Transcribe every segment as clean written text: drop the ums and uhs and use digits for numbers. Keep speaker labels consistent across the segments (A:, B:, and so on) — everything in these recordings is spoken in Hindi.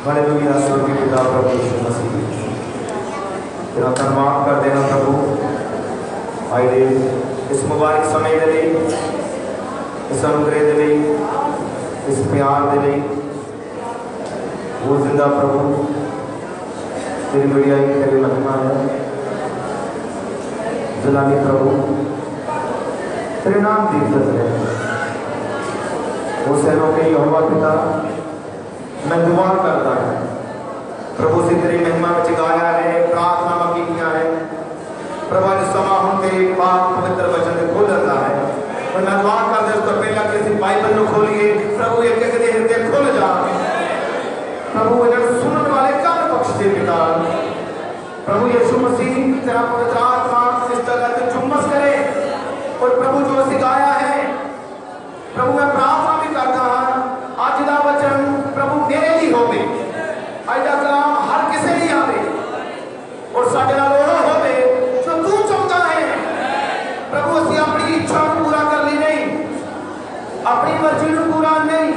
A: हालेलुया। स्वर्गीय पिता प्रभु यीशु मसीह तेरा धन्यवाद करते हैं प्रभु आए दे इस मुबारक समय के लिए, इस अनुग्रह के लिए, इस प्यार के लिए। वो जिंदा प्रभु तेरी बढ़ियाई तेरी महिमा है। जलाली प्रभु तेरे नाम की इज्जत है। वो सैनों के यहोवा पिता मैं दुआ करता है प्रभु से तेरी महिमा में गाया है, प्रार्थना की है प्रभु। आज समा हम तेरे पाक पवित्र वचन खोल रहा है और मैं दुआ करता हूं उसका पहला किसी बाइबल को खोलिए प्रभु, एक एक दे हृदय खुल जा प्रभु। इन्हें सुनने वाले कान बख्श दे पिता प्रभु यीशु मसीह तेरा पवित्र आत्मा इस तरह से चुम्बस करे और प्रभु जो सिखाया है प्रभु मैं प्रार्थना भी करता हूं आज का वचन प्रभु मेरे लिए होवे, आज का कलाम हर किसी लिए आवे और साडे नाल ओह होवे जो तू चाहता है प्रभु। असि अपनी इच्छा को पूरा कर ली नहीं, अपनी मर्जी को पूरा नहीं,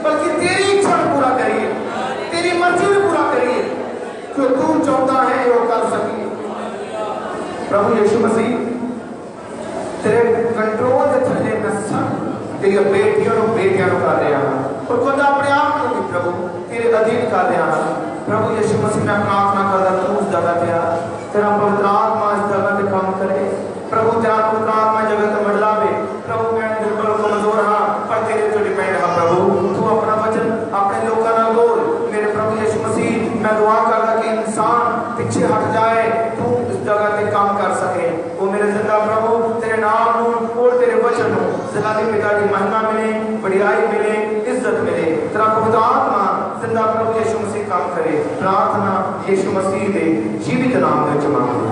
A: बल्कि तेरी इच्छा को पूरा करिए, तेरी मर्जी को पूरा करिए जो तू चाहता है वो कर सके प्रभु यीशु मसीह। तेरे कंट्रोल के थले मैं सब तेरी बेटियों बेटियां कर रहा और खुद अपने आप को भी प्रभु तेरे अधीन कर रहा प्रभु यीशु मसीह। मैं प्रार्थना करता तू उस जगह पे आ, तेरा पवित्र आत्मा इस जगह पे काम करे प्रभु। तेरा पवित्र आत्मा जगह पे मंडलावे प्रभु। मैं दुर्बल कमजोर हाँ पर तेरे तो डिपेंड हाँ प्रभु। तू अपना वचन अपने लोगों ना बोल मेरे प्रभु यीशु मसीह। मैं दुआ करता कि इंसान पीछे हट जाए, तू इस जगह पे काम कर सके वो मेरे जिंदा प्रभु। तेरे नाम और तेरे वचन जलाली पिता की महिमा मिले, बढ़ियाई मिले, इज्जत मिले। तेरा पवित्र आत्मा जिंदा प्रभु यीशु मसीह काम करे। प्रार्थना यीशु मसीह के जीवित नाम में मांगो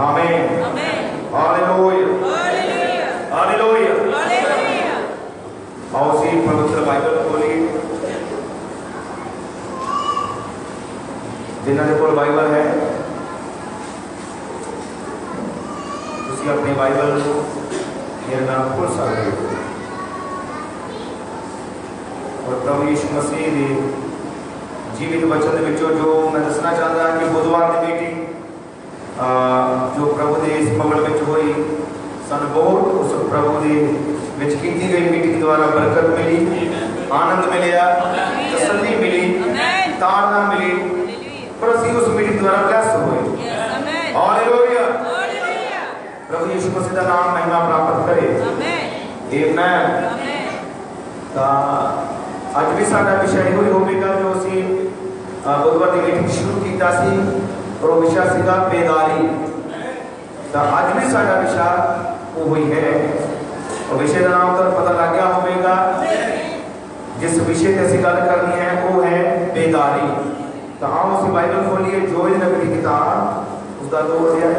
A: आमीन। Hallelujah hallelujah. आओ सी पवित्र बाइबल खोलिए जिन्होंने कोल बाइबल है उसी अपनी बाइबल मेरे नाम खोल सकते हो और प्रभु यीशु मसीह के जीवित वचन विचों जो मैं दसना चाहता कि बुधवार की मीटिंग जो प्रभु के इस भवन में हुई सन बहुत उस प्रभु के की गई मीटिंग द्वारा बरकत मिली, आनंद मिलया, तसल्ली मिली, ताड़ना मिली और असी उस मीटिंग द्वारा ब्लेस हुए। हालेलुया। प्रभु यीशु मसीह का नाम महिमा प्राप्त करे आमीन। आज भी साडा विषय ही होगा जो असी बुधवार की मीटिंग शुरू किया और वो विषय सीगा बेदारी। तो आज भी साडा विषय वही है और विषय का नाम तो पता लग गया होगा। जिस विषय की असी गल करनी है वो है बेदारी। तो आओ उसी बाइबल खोलिए जोएल नबी की किताब उसका 2 अध्याय।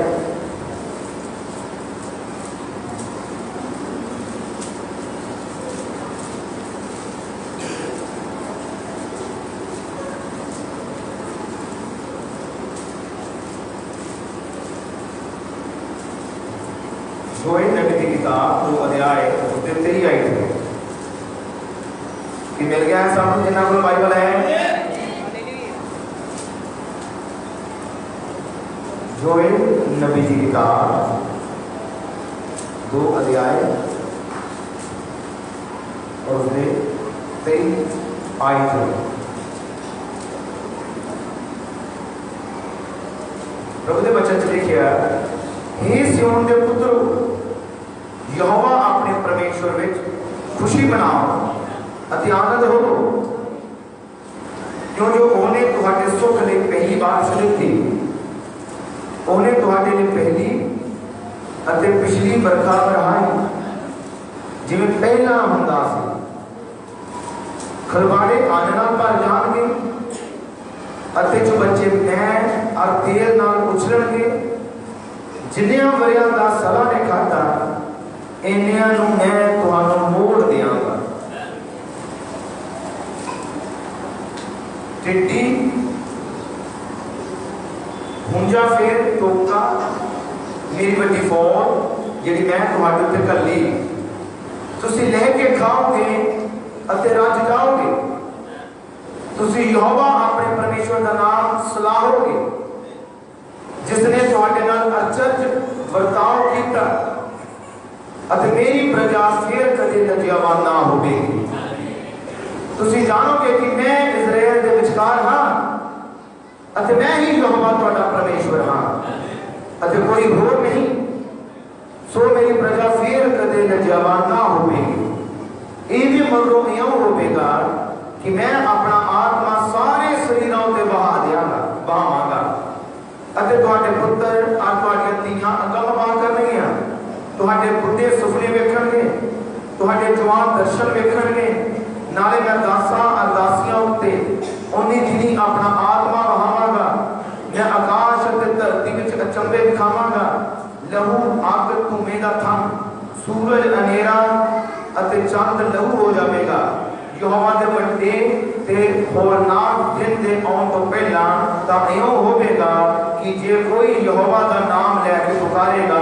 A: जोएल नबी की किताब 2 अध्याय उसके 3 आयत कि मिल गया है सब जिन्ना को बाइबल है। जोएल नबी की किताब 2 अध्याय और उसने 23 आयत। प्रभु ने वचन से लिखा हे सियोन के पुत्रो यहोवा अपने परमेश्वर विच खुशी मनाओ अति आनंद हो क्यों जो उन्हें तुहाडे सुख लिए पहली बार सुनी उन्हें तुहाडे लिए पहली अते पिछली बरखा बरहाई जिवें पहला हुंदा सी। खलवाड़े आनना भर जाणगे अते जो बच्चे मैन और तेल नाल उछलणगे। जिन्नियां वरियां दा सला ने खाता इन्नियां नूं मैं तुहानूं मोड़ देवांगा। टिड्डी हुंजा फिर टोका मेरी बड़ी फौज जी मैं तुहाडे उत्ते घल्ली तुसीं लह के खाओगे अते रज जाओगे। तुसी यहोवा अपने परमेश्वर का नाम सलाहोगे जिसने तुहाडे नाल अचरज वर्ताव कीता अते मेरी प्रजा फिर कदे लज्जावान ना होवेगी। तुसी जानोगे कि मैं इज़राइल दे विचकार हां अते मैं ही यहोवा तुहाडा परमेश्वर हां अते कोई होर नहीं। सो मेरी प्रजा फिर कदे लज्जावान ना होवेगी। ये भी मगरों यूं होवेगा कि मैं अपना आत्मा सारे शरीरों ते बहा देंगा बहावांगा अते तुहाडे पुत्र और तुहाडीआं धीआं अगम बात करनगियां। तुहाडे बुढ़े सुपने वेखणगे तुहाडे जवान दर्शन वेखणगे। नाले मैं दासां और दासियां उत्ते उन्हीं दिनी अपना आत्मा बहावांगा। मैं आकाश अते धरती विच अचंभे दिखावांगा। लहू अग धुएं दा थम सूरज अनेरा अते चंद लहू हो जाएगा। यहोवा दे वड्डे ते होरनाक दिन दे आउण तो पहला तां इउं होवेगा कि जे कोई यहोवा दा नाम लैके पुकारेगा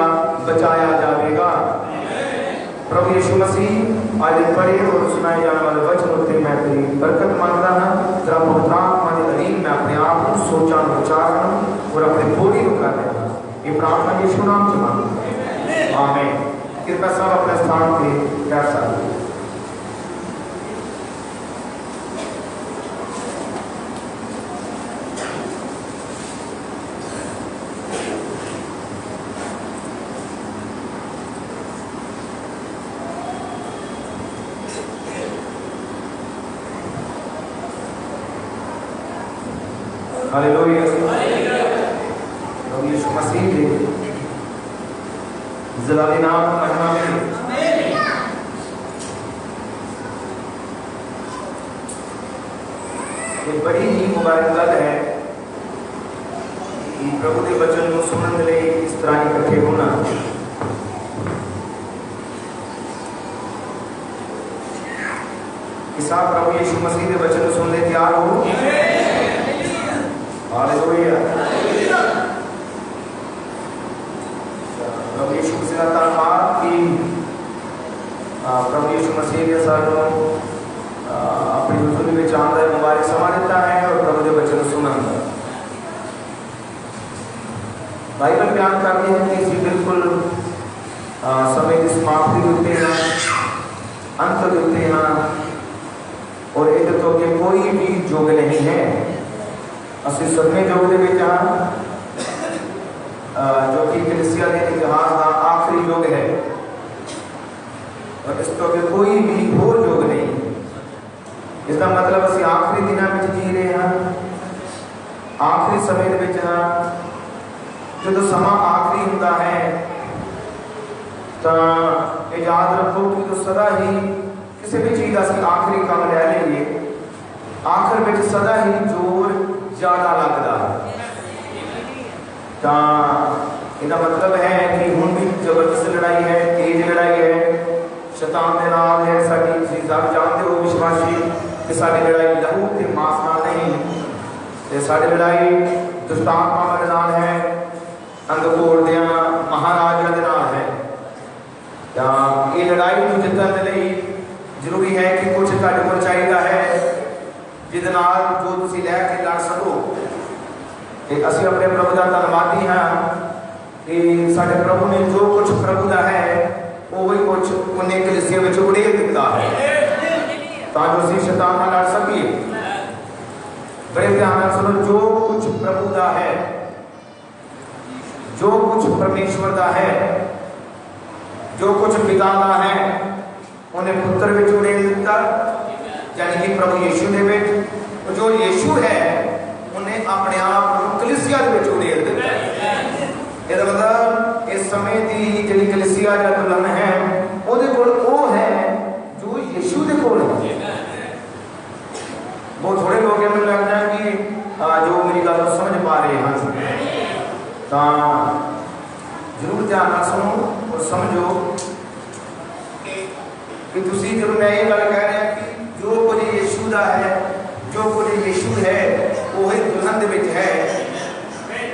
A: बचाया जाएगा। प्रभु यीशु मसीह आज पढ़े और सुनाए जाने वाले वचन उत्ते मैं तेरी बरकत मांगता हां। जरा पवित्र आत्मा दे अधीन मैं अपने आप को सोचा विचारन और अपने बोली को कर लेना। ये प्रार्थना यीशु नाम से मांगता हूं, आमीन। कृपया सब अपने स्थान पे बैठ सकते। हालेलुया। प्रभु यीशु मसीह के जलाली नाम महिमा में एक बड़ी ही मुबारक गल है कि प्रभु के वचन को सुनने के लिए इस तरह इकट्ठे होना। किसा प्रभु यीशु मसीह के वचन सुनने तैयार हो। हालेलुया। प्रभु यीशु मसीह का धन्यवाद कि प्रभु यीशु मसीह के साथ अपनी हुजूरी में चांदा मुबारक समा देता है और प्रभु के वचन सुना। बाइबल बयान करती है कि इसी बिल्कुल समय की समाप्ति होते हैं, अंत होते हैं और इधर तो के कोई भी जोग नहीं है। असली सदमे जोग दे विच जो कि कलीसिया के इतिहास का आखिरी युग है और इस तो कोई भी होर युग नहीं। इसका मतलब असं आखिरी दिनों में जी रहे हैं, आखिरी समय जो समा आखिरी होता है तो याद रखो कि तो सदा ही किसी भी चीज़ का आखिरी काम लै लेंगे आखिर में सदा ही जोर ज्यादा लगता है। तो इसका मतलब है कि हुण भी जबरदस्त लड़ाई है, तेज लड़ाई है, शैतान के नाल है। साडी तुसीं सब जानते हो विश्वासी कि साडी लड़ाई लहू ते मांस नाल नहीं, ते साडी लड़ाई दुष्ट आत्मावां दे नाल है, अंधकोर दे महाराजा दे नाल है। तो ये लड़ाई नूं जितण दे लई जरूरी है कि कुछ तुहाडे कोल चाहीदा है जिहदे नाल जो तुसीं लै के लड़ सको। असीं अपने प्रभु का धन्यवादी हाँ कि साडे प्रभु ने जो कुछ प्रभु का है वही कुछ उन्हें कलीसिया में उड़ेल दिता है ताकि असीं शैतान नाल लड़ सकीए। बड़े ध्यान नाल सुनो, जो कुछ प्रभु का है, जो कुछ परमेश्वर का है, जो कुछ पिता का है उन्हें पुत्र में उड़ेल दिता, यानी कि प्रभु यीशु ने विच जो यीशु है उन्हें अपने आप को कलीसिया में उड़ेल दिता। इसका मतलब इस समय की जी कलीसिया या दुल्हन है उहदे कोल वो है जो यीशु दे कोल है। बहुत थोड़े लोग हैं, मुझे लगता है कि जो मेरी गल को समझ पा रहे हैं। तो जरूर ध्यान सुनो और समझो कि तुसी जब मैं ये गल कह रहा कि जो कुछ यीशु का है, जो कुछ यीशु है वो ही दुल्हन दे विच है,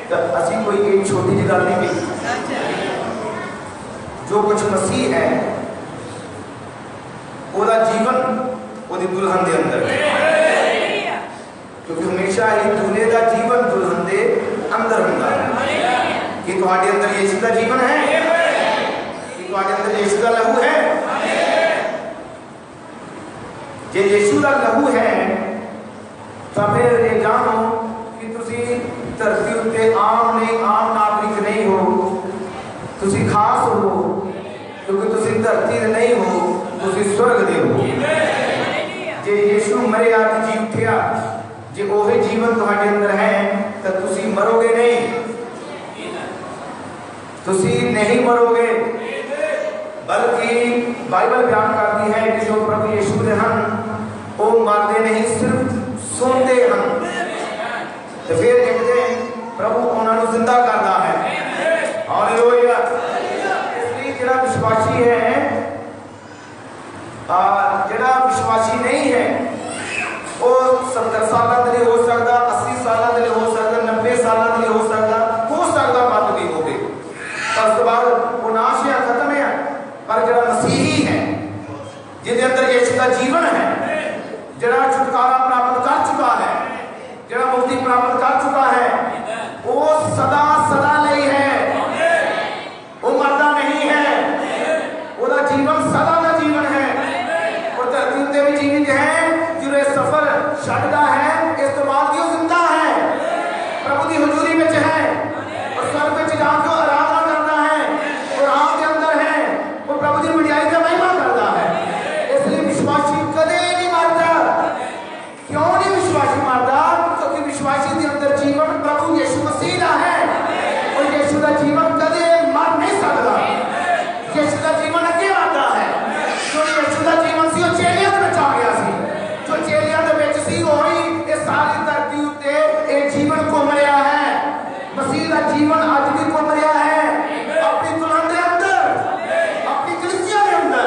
A: तो असी कोई एक छोटी जी गल नहीं की। जो कुछ मसीह है वो जीवन वो दुल्हन के अंदर है। सच्चा ही दूल्हे का जीवन दुल्हन दे अंदर हुंदा है। कि तुम्हारे अंदर यीशु का जीवन है? कि तुम्हारे अंदर यीशु का लहू है? जे यीशु का लहू है तो फिर ये जानो कि तुसी धरती उत्ते आम नागरिक नहीं हो, तुसी खास हो, क्योंकि तुसी धरती दे नहीं हो, तुसी स्वर्ग दे हो। जे यीशु मरिया जी उठिया, जे ओहे जीवन तुम्हारे अंदर है तो तुसी मरोगे नहीं, तुसी नहीं मरोगे, बल्कि बाइबल बयान करती है कि जो प्रभु यीशु ने हम वो मरते नहीं, सिर्फ सोते हम। तो फिर देखते हैं प्रभु उन्होंने जिंदा करता है। हालेलुया। इसलिए जरा विश्वासी है, जरा विश्वासी नहीं है, वो 70 साल के लिए हो सकता, 80 साल के लिए हो सकता, 90 साल के लिए हो सकता मत भी हो गए। उसके बाद वो नाश या खत्म है। पर जरा मसीही है, जिसके अंदर यीशु का जीवन है, जरा छुटकारा प्राप्त कर चुका है, जरा मुक्ति प्राप्त कर चुका है, वो सदा सदा नहीं है, वो मरदा नहीं है, वो जीवन सदा का जीवन है। और धरती उत्ते भी जीवित है, जो सफर छड़ता है, इस तो बाद भी जिंदा है, प्रभु की हुजूरी में है और स्वर्ग में जाके आराधना करता है और आपके अंदर है, वो प्रभु की बढ़ाई का महिमा करता है। इसलिए विश्वासी कदे नहीं मरता। क्यों नहीं विश्वासी मरता? क्योंकि विश्वासी के अंदर जीवन प्रभु यीशु मसीह का है और यीशु का जीवन कदे मर नहीं सकता। यीशु का जीवन अगे आता है। जो यीशु का जीवन सी चेलियां में आ गया सी, जो चेलियां दे विच सी होई ये सारी धरती उत्ते ये जीवन घूम रहा है। मसीह का जीवन आज भी घूम रहा है अपनी दुल्हन के अंदर, अपनी कलीसिया के अंदर।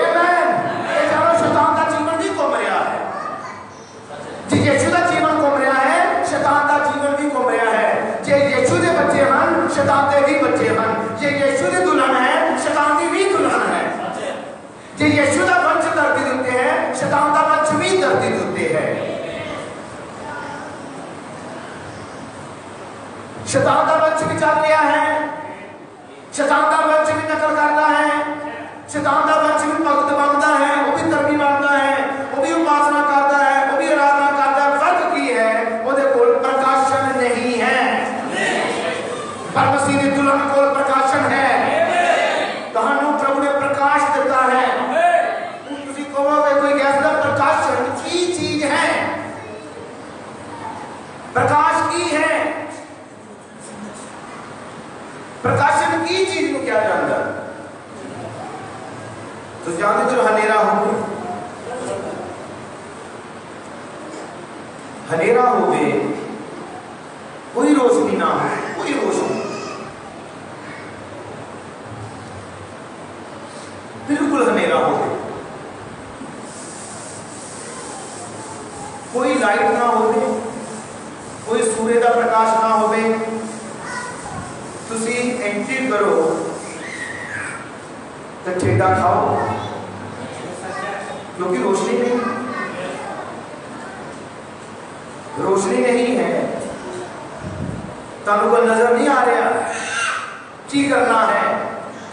A: आमीन। ये जानो शैतान का जीवन भी घूम रहा है। जी यीशु का जीवन घूम रहा है, शैतान का जीवन भी घूम रहा है। जे यीशु के बच्चे हैं, शैतान के भी बच्चे हैं। जे यीशु के दुल्हन है, शैतान की भी दुल्हन है। जे यीशु का वंश धरती देते हैं, शैतान का वंश भी धरती देते हैं। शैतान का वंश भी चल रहा है, शैतान का वंश भी नकल करता है, शैतान का वंश भी भक्त बनता है, वो भी धर्मी बनता है, वो भी उपासना करता है, वो भी आराधना करता है। फर्क की है, वो कोल प्रकाशन नहीं है, पर मसीह की दुल्हन कोल प्रकाशन है। तहानू प्रभु ने प्रकाश देता है। तुसी कहोगे कोई ऐसा प्रकाशन की चीज है? प्रकाश की है, प्रकाशन की चीज को क्या जानता? तो जानते जो हनेरा हो गए, हनेरा हो गए, कोई रोशनी ना हो, कोई रोशनी, बिल्कुल हनेरा हो गए, कोई लाइट ना हो, कोई सूर्य का प्रकाश ना हो। तुसी एंट्री करो तो ठेडा खाओ, क्योंकि रोशनी नहीं है। तुहानू को नजर नहीं आ रहा की करना है,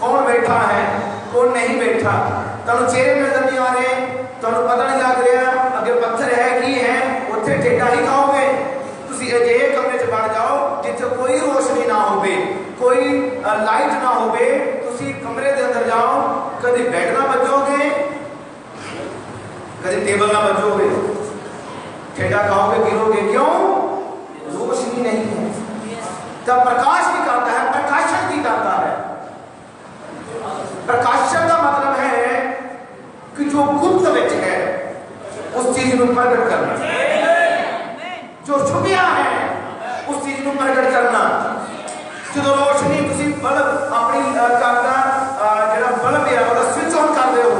A: कौन बैठा है, कौन नहीं बैठा, तुहानू चेहरे नजर नहीं आ रहे, तुहानू पता नहीं लग रहा अगे पत्थर है की है, उत्थे ठेडा ही खाओगे। तुसी अजिहे कमरे च बण जाओ जिथे कोई रोशनी ना हो, कोई लाइट ना हो, तुसी कमरे के अंदर जाओ, कभी बेड ना बजोगे, कभी टेबल ना बजोगे, ठेडा खाओगे, गिरोगे। क्यों? रोशनी नहीं है। तब प्रकाश भी करता है, प्रकाशन भी करता है। प्रकाशन का मतलब है कि जो गुप्त विच है उस चीज को प्रकट करना, जो छुपिया है उस चीज को प्रकट करना। जो रोशनी तुसी बल्ब अपनी करदा जेड़ा बल्ब है वो स्विच ऑन कर दे हो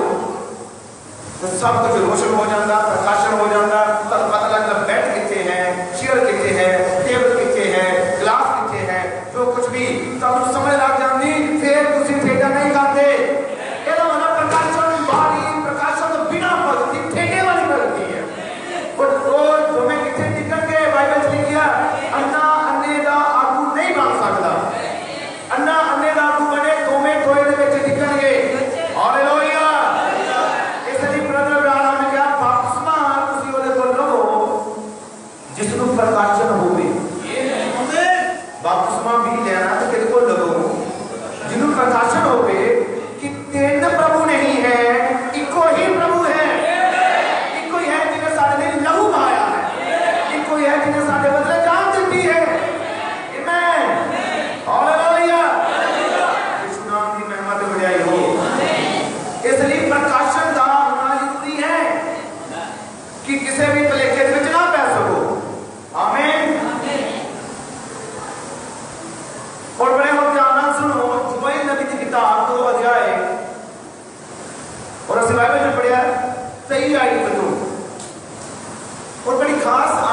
A: तो सब कुछ रोशन हो जाता, प्रकाशन हो जाता। तब पता लगता बेड कितने हैं, चेयर कितने हैं, टेबल कितने हैं, ग्लास कितने हैं, जो कुछ भी तब समझ लग जाती। फिर तुसी ठेडा नहीं करते। एदा मतलब प्रकाशन बारी प्रकाशन तो बिना भक्ति ठेडे वाली भक्ति है। और रोज तुम्हें कितने टिकट के बाइबल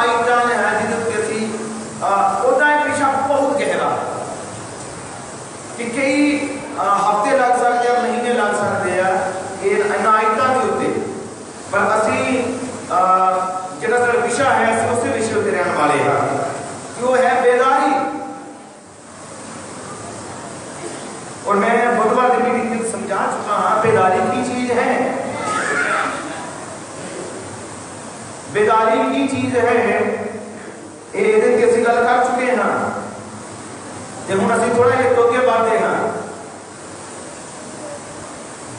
A: आइटा ने है जिहदे असी ओदा एक विषय बहुत गहरा कि कई हफ्ते लग सकते हैं, महीने लग सकते हैं इन्हां आइटा के उत्ते, पर असी जिहड़ा साडा विषय है असी उस विषय उत्ते रहने वाले हैं कि वो है बेदारी। और मैं बुधवार की मीटिंग में समझा चुका हाँ बेदारी की चीज है, बेदारी की चीज है ये असी गल कर चुके हैं। जो हम असी थोड़ा एक अगे बढ़ते हैं,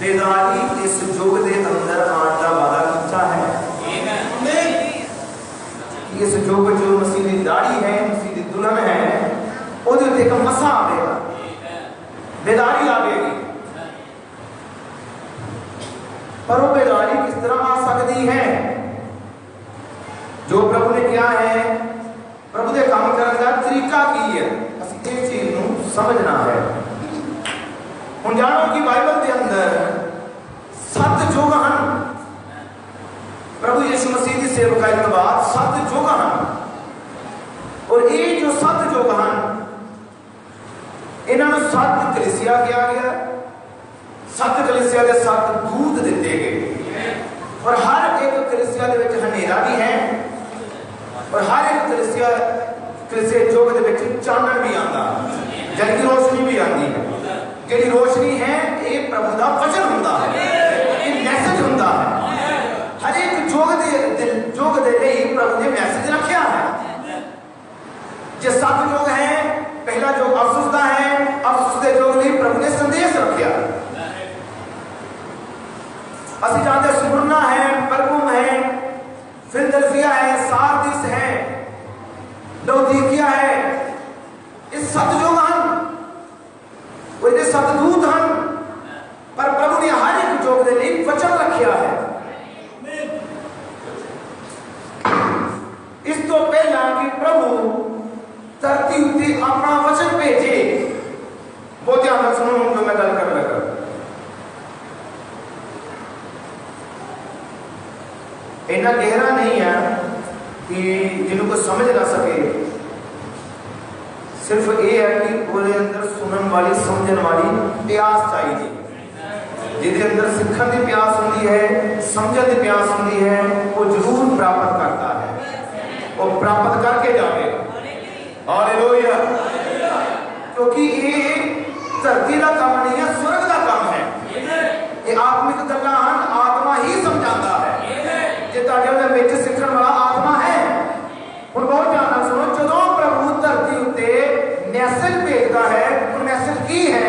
A: बेदारी इस युग के अंदर आने का वादा किया है। इस युग जो मसीह की दाढ़ी है, मसीह की दुल्हन है, वो एक मसा आएगा, बेदारी आएगी। पर वो बेदारी किस तरह आ सकती है? जो प्रभु ने किया है, प्रभु के काम करने का तरीका की है, इस चीज को समझना है। हम जानो कि बाइबल के अंदर 7 युग हैं। प्रभु यीशु मसीह की सेवकाई के बाद 7 युग हैं, और ये जो 7 युग हैं इन्होंने 7 कलीसिया किया गया, 7 कलीसिया के 7 दूत दिते गए, और हर एक कलीसिया के विच हनेरा भी है, और हर एक कलीसिया युग के विच चानन भी आता, जल की रोशनी भी आती है। जिहड़ी रोशनी है ये प्रभु का वचन होता है, ये मैसेज होता है। हर एक युग के लिए प्रभु ने मैसेज रखा है। जो 7 युग हैं, पहला युग अफसुस का है, अफसुस के युग लिए प्रभु ने संदेश रखा। असि जानते स्मुरना है, परगुम है, फिलदेल्फिया है, सारदिस है, लौदीकिया है, इस 7 युग हैं, वो 7 दूत हैं, पर प्रभु ने हर एक युग के लिए वचन रखा है। इस तो पहला कि प्रभु धरती उत्ते अपना वचन भेजे। बहुत ध्यान से सुनो जो मैं गल कर लगा। इतना गहरा नहीं है कि जिनको समझ ना सके, सिर्फ ये है कि उसके अंदर सुनने वाली समझने वाली प्यास चाहिए। जिसके अंदर सीखने की प्यास होती है, समझने की प्यास होती है, वो जरूर प्राप्त करता है, वो प्राप्त करके जाएगा। हालेलुया। क्योंकि ये धरती का काम नहीं है, स्वर्ग का काम है। ये आत्मिक गल्लां आत्मा ही समझाता है। जे तुहाडे विच सीखण वाला आत्मा है। हुण बहुत ध्यान नाल सुनो, जदों प्रभु धरती उत्ते मैसेज भेजदा है, वो मैसेज की है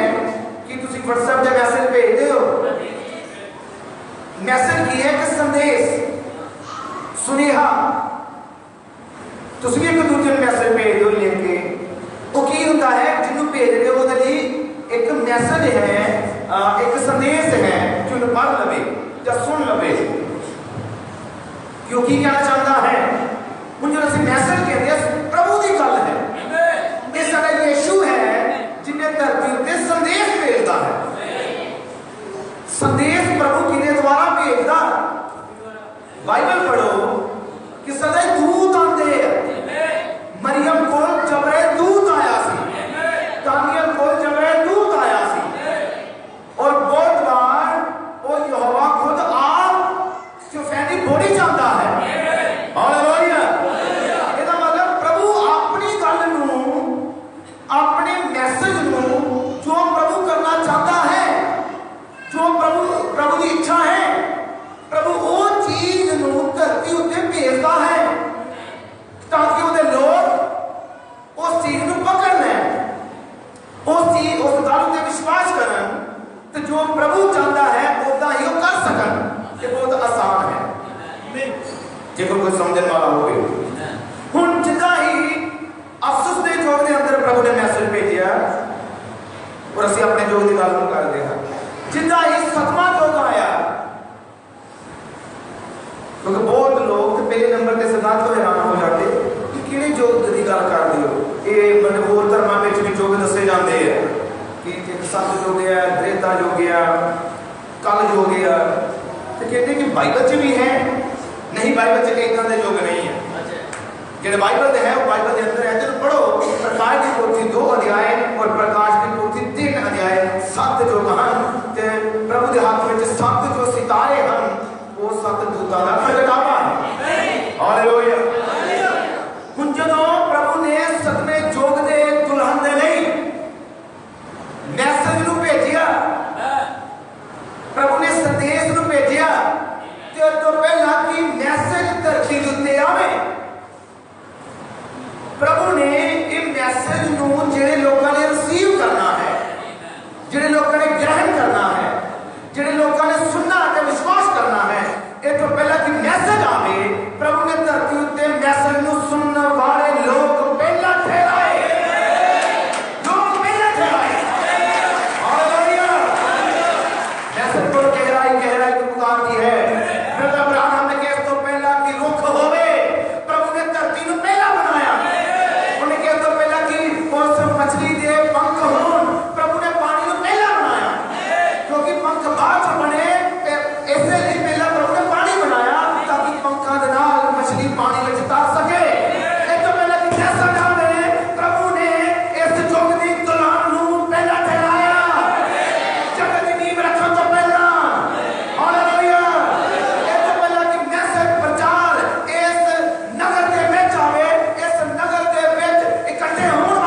A: कि तुसीं WhatsApp ते मैसेज भेजदे हो। मैसेज की है कि संदेश, सुनेहा। तुसीं एक दूजे नूं मैसेज भेज दो लिख के, वो की हुंदा है जिन्हों भेज रहे हो उहदे लई एक मैसेज है, एक संदेश है जो पढ़ लवे या सुन लवे। क्यों की कहना चाहता है? जो असं मैसेज कहते हैं प्रभु की गल है। ये साडा यीशु है जिन्हें धरती उत्ते संदेश भेजता है। संदेश प्रभु किने द्वारा भेजता? बाइबल पढ़ो कि सदा दूत आते हैं। मरियम को जबरैल दूत आया सी, दानियल को जबरैल दूत आया सी, और बहुत बार वो यहोवा खुद आप थियोफैनी बॉडी चाहता है। हालेलुया। ਇਹਦਾ मतलब प्रभु अपनी गल नूं, अपने मैसेज नूं जो प्रभु करना चाहता है, जो प्रभु की इच्छा है, प्रभु वो चीज नूं धरती उत्ते भेजता है ताकि उहदे लोग उस चीज नूं पकड़ लें, उस गल उत्ते विश्वास करन, तो जो प्रभु चाहता है उदा ही वो कर सकन। ये बहुत आसान है जो कोई समझने वाला हो। हुण जिदा ही अफसुस के युग के अंदर प्रभु ने मैसेज भेजा, और असीं अपने युग की गल करते हैं। जिदा ही 7वां युग आया, क्योंकि बहुत लोग तो पहले नंबर के सिद्धांत तो हैरान हो जाते कि किहड़े युग की गल करते हो। ये मतलब होर धर्मां विच भी युग दसे जाते हैं कि एक सत युग है, त्रेता युग है, कल युग है, तो कहते कि बाइबल च भी है। नहीं, बाइबल च इदां दे युग नहीं है। जो बाइबल है वो बाइबल के अंदर है जो पढ़ो प्रकाश की पोथी 2 अध्याय और प्रकाश की पोथी 3 अध्याय 7 जो कहन ते प्रभु के हाथ में 7 जो सितारे हन वो 7 दूतां दा प्रगटावा है। हालेलुया। हुण जदों प्रभु ने 7वें जोग दे दुल्हन दे लई मैसेज नूं भेजिया, प्रभु ने संदेश नूं भेजिया ते तो पहला की मैसेज धरती दे उत्ते आवे। प्रभु ने इस मैसेज नूं जिहड़े लोकां ने रिसीव करना है, जिहड़े लोकां ने ग्रहण करना है, जिहड़े लोकां ने सुनना ते विश्वास करना है, ये तो पहला कि मैसेज आवे। प्रभु ने धरती उत्ते मैसेज नूं सुनने वाले लोग पहला ठहराए, लोग पहला ठहराए। हालेलुया। मैसेज को गहराई की पुकारती है। ब्रदर अब्राहम ने कहा तो पहला कि रुख होवे, प्रभु ने धरती नूं पहला बनाया। मछली दे पंख होन, प्रभु ने पानी को पहला बनाया, क्योंकि पंख बाद में बने ऐसे नहीं पहला प्रभु ने पानी बनाया ताकि पंखा दे नाल मछली पानी में तर सके। एक तो पहला कि जैसा नाम है प्रभु ने इस जोग दी दुल्हन नूं पहला ठहराया, जगत दी नींव रखण तो पहला। हालेलुया। एक तो पहला कि मैसेज प्रचार इस नगर दे विच आवे, इस नगर दे विच इकट्ठे होण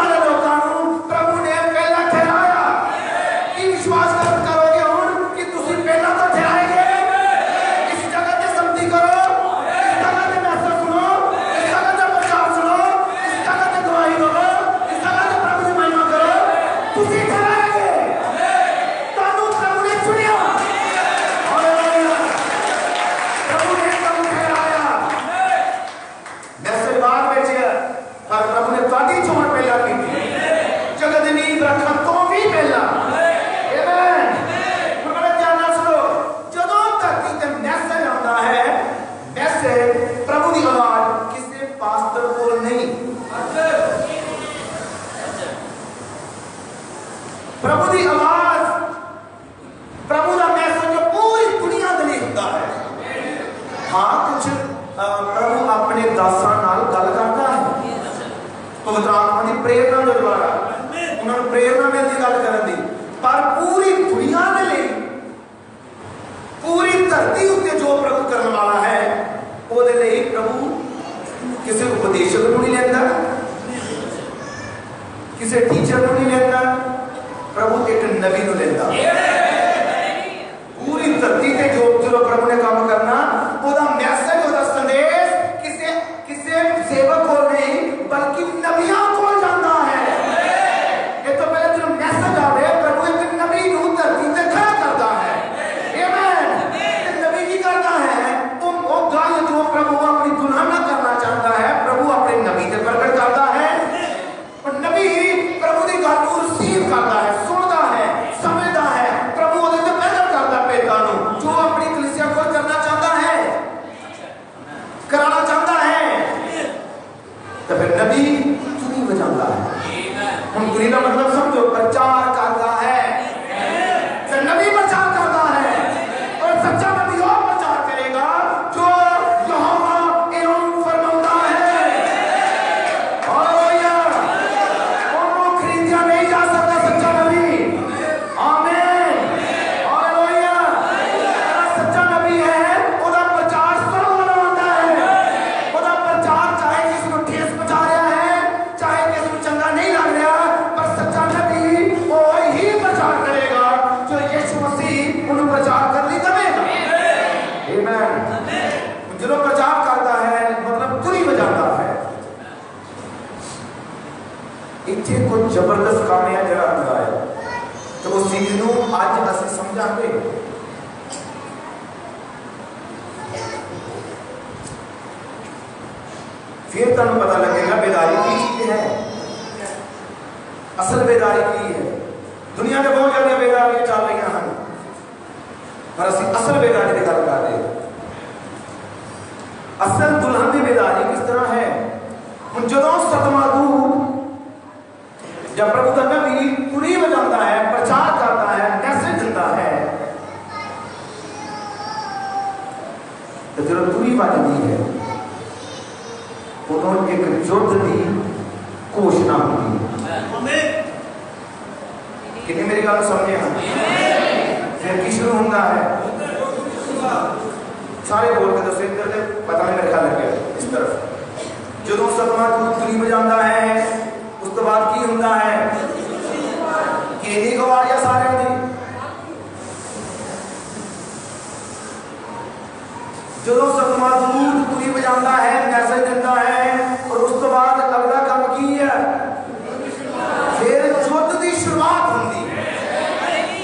A: प्रभु की आवाज, प्रभु का मैसेज पूरी दुनिया के लिए होता है। हाँ, कुछ प्रभु अपने दासां नाल गल करता है, पवित्र आत्मा की प्रेरणा के द्वारा उन्होंने प्रेरणा मिलती गल करन दी, पर पूरी दुनिया के लिए, पूरी धरती उत्ते जो प्रभु करने वाला है वो दे लिए प्रभु किसी उपदेशक को नहीं लेता, किसी टीचर को नहीं लेता, प्रभु एक नबी को लेता। पूरी धरती पे जो प्रभु ने काम करना, ओदा मैसेज, ओदा संदेश किसे सेवक को नहीं बल्कि नबियां को जाता है। ये तो पहले जो मैसेज आवे प्रभु एक नबी को धरती पे खड़ा करता है। आमीन। नबी की करता है वो गल जो प्रभु अपनी दुल्हन करना चाहता है, प्रभु अपने नबी से प्रकट करता है और नबी प्रभु की गल को रिसीव करता है, सुनता है, समझता है। प्रभु ਉਹਦੇ ਤੇ ਪ੍ਰਗਟ ਕਰਦਾ ਪੈਦਾ ਨੂੰ जो अपनी कलीसिया को करना चाहता है, कराना चाहता है, तो फिर नबी चुनी बजाता है। हम चुनी का मतलब समझो, प्रचार करता है, फिर नबी प्रचार करता है और सच्चा नबी और प्रचार करेगा जो यहोवा एवं फरमाता है। हालेलुया। उनको खरीदा नहीं जा सकता सच्चा नबी। आमीन। हालेलुया। सच्चा नबी है, उसका प्रचार सुनने वाला होता है। उसका प्रचार चाहे किसी को ठेस पहुंचा रहा है, चाहे किसी को चंगा नहीं लग रहा, पर सच्चा नबी वो ही प्रचार करेगा जो यीशु मसीह उन्हें प्रचार कर ली दबेगा। आमीन। जो प्रचार करता है मतलब तुरी बजाता है। इतने कुछ जबरदस्त काम है जरा होता है, तो उस चीज को आज असं समझाते फिर तुम पता लगेगा बेदारी की चीज है, असल बेदारी की है। दुनिया में बहुत ज्यादा बेदारी चल रही हैं, पर असं असल बेदारी की गल कर रहे हैं। असल दुल्हन की बेदारी किस तरह है? हम जो सतवां दूत जब प्रभु का नबी तुरी बजाता है, प्रचार करता है, मैसेज देता है, तो जो तुरी बजती है उदों एक युद्ध की घोषणा होती है। कितने मेरी गल समझे हैं? फिर की शुरू होता है? सारे बोल के दसो इधर से पता नहीं मेरे ख्याल लग गया इस तरफ। जो सतवां दूत तुरी बजाता है उस तो बाद की होता है कि नहीं गवारिया सारे दी। जो सतवां दूत तुरी बजाता है मैसेज दिता है और उस तो बाद अगला काम की है फिर युद्ध की शुरुआत होती है,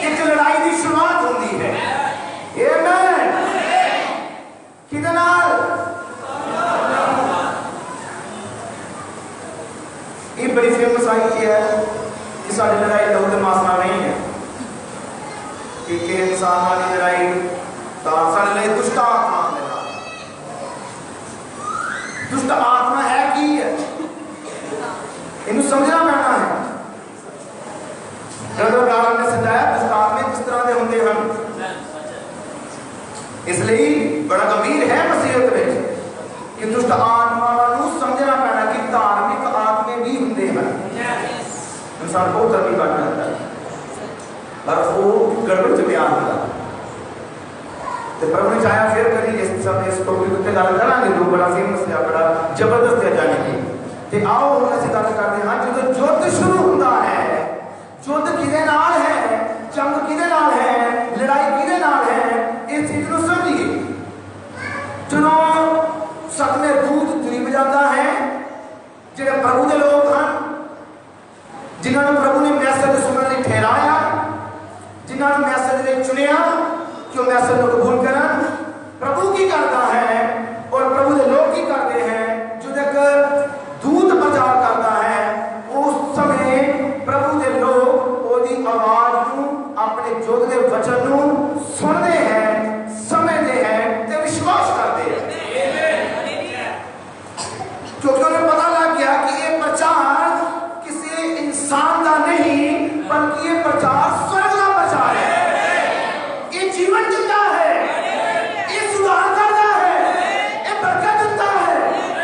A: एक लड़ाई की शुरुआत होती है। आमीन। किदे नाल? ये बड़ी फेमस आई है कि साड़ी लड़ाई लहू के मास नाल नहीं है कि इंसान वाली लड़ाई तो साड़ी लड़ाई दुष्ट आत्मा के नाल। दुष्ट आत्मा है की है इन्हें समझना पैना है। ब्रदर ने समझाया दुष्ट आत्मा किस तरह के होंगे हैं, इसलिए बड़ा गंभीर है मसीहत में कि दुष्ट आत्मावां नूं समझना पैना कि धार्मिक आत्मे भी होंगे हैं। इंसान बहुत तरक्की कर जाता है पर वो गड़बड़ च पिया होता है। तो प्रभु ने चाहा फिर कभी इस टॉपिक उत्ते गल करांगे जो बड़ा फेमस है, बड़ा जबरदस्त है जाने की। ते आओ हम असीं गल करते हां जो युद्ध शुरू होता है, युद्ध किदे नाल है, जंग किदे नाल है, लड़ाई किदे नाल है, इस चीज को समझिए। जो सतवें दूत तुरी बजाता है जिहड़े प्रभु के लोग हैं, जिन्होंने प्रभु ने मैसेज सुनने लई ठहराया, जिन्होंने मैसेज ने चुनिया कि वो मैसेज को कबूल करन। प्रभु की करता है और प्रभु के लोग की करते हैं। जो तक दूत प्रचार करता है उस समय प्रभु के लोग ओदी आवाज को अपने जोग के वचन को सुनते हैं, समझते हैं ते विश्वास करते हैं। क्योंकि उन्हें पता लग गया कि ये प्रचार किसी इंसान का नहीं बल्कि ये प्रचार स्वर्ग का प्रचार है। ये जीवन जिंदा है, ये सुधार करता है, ये बरकत देता है,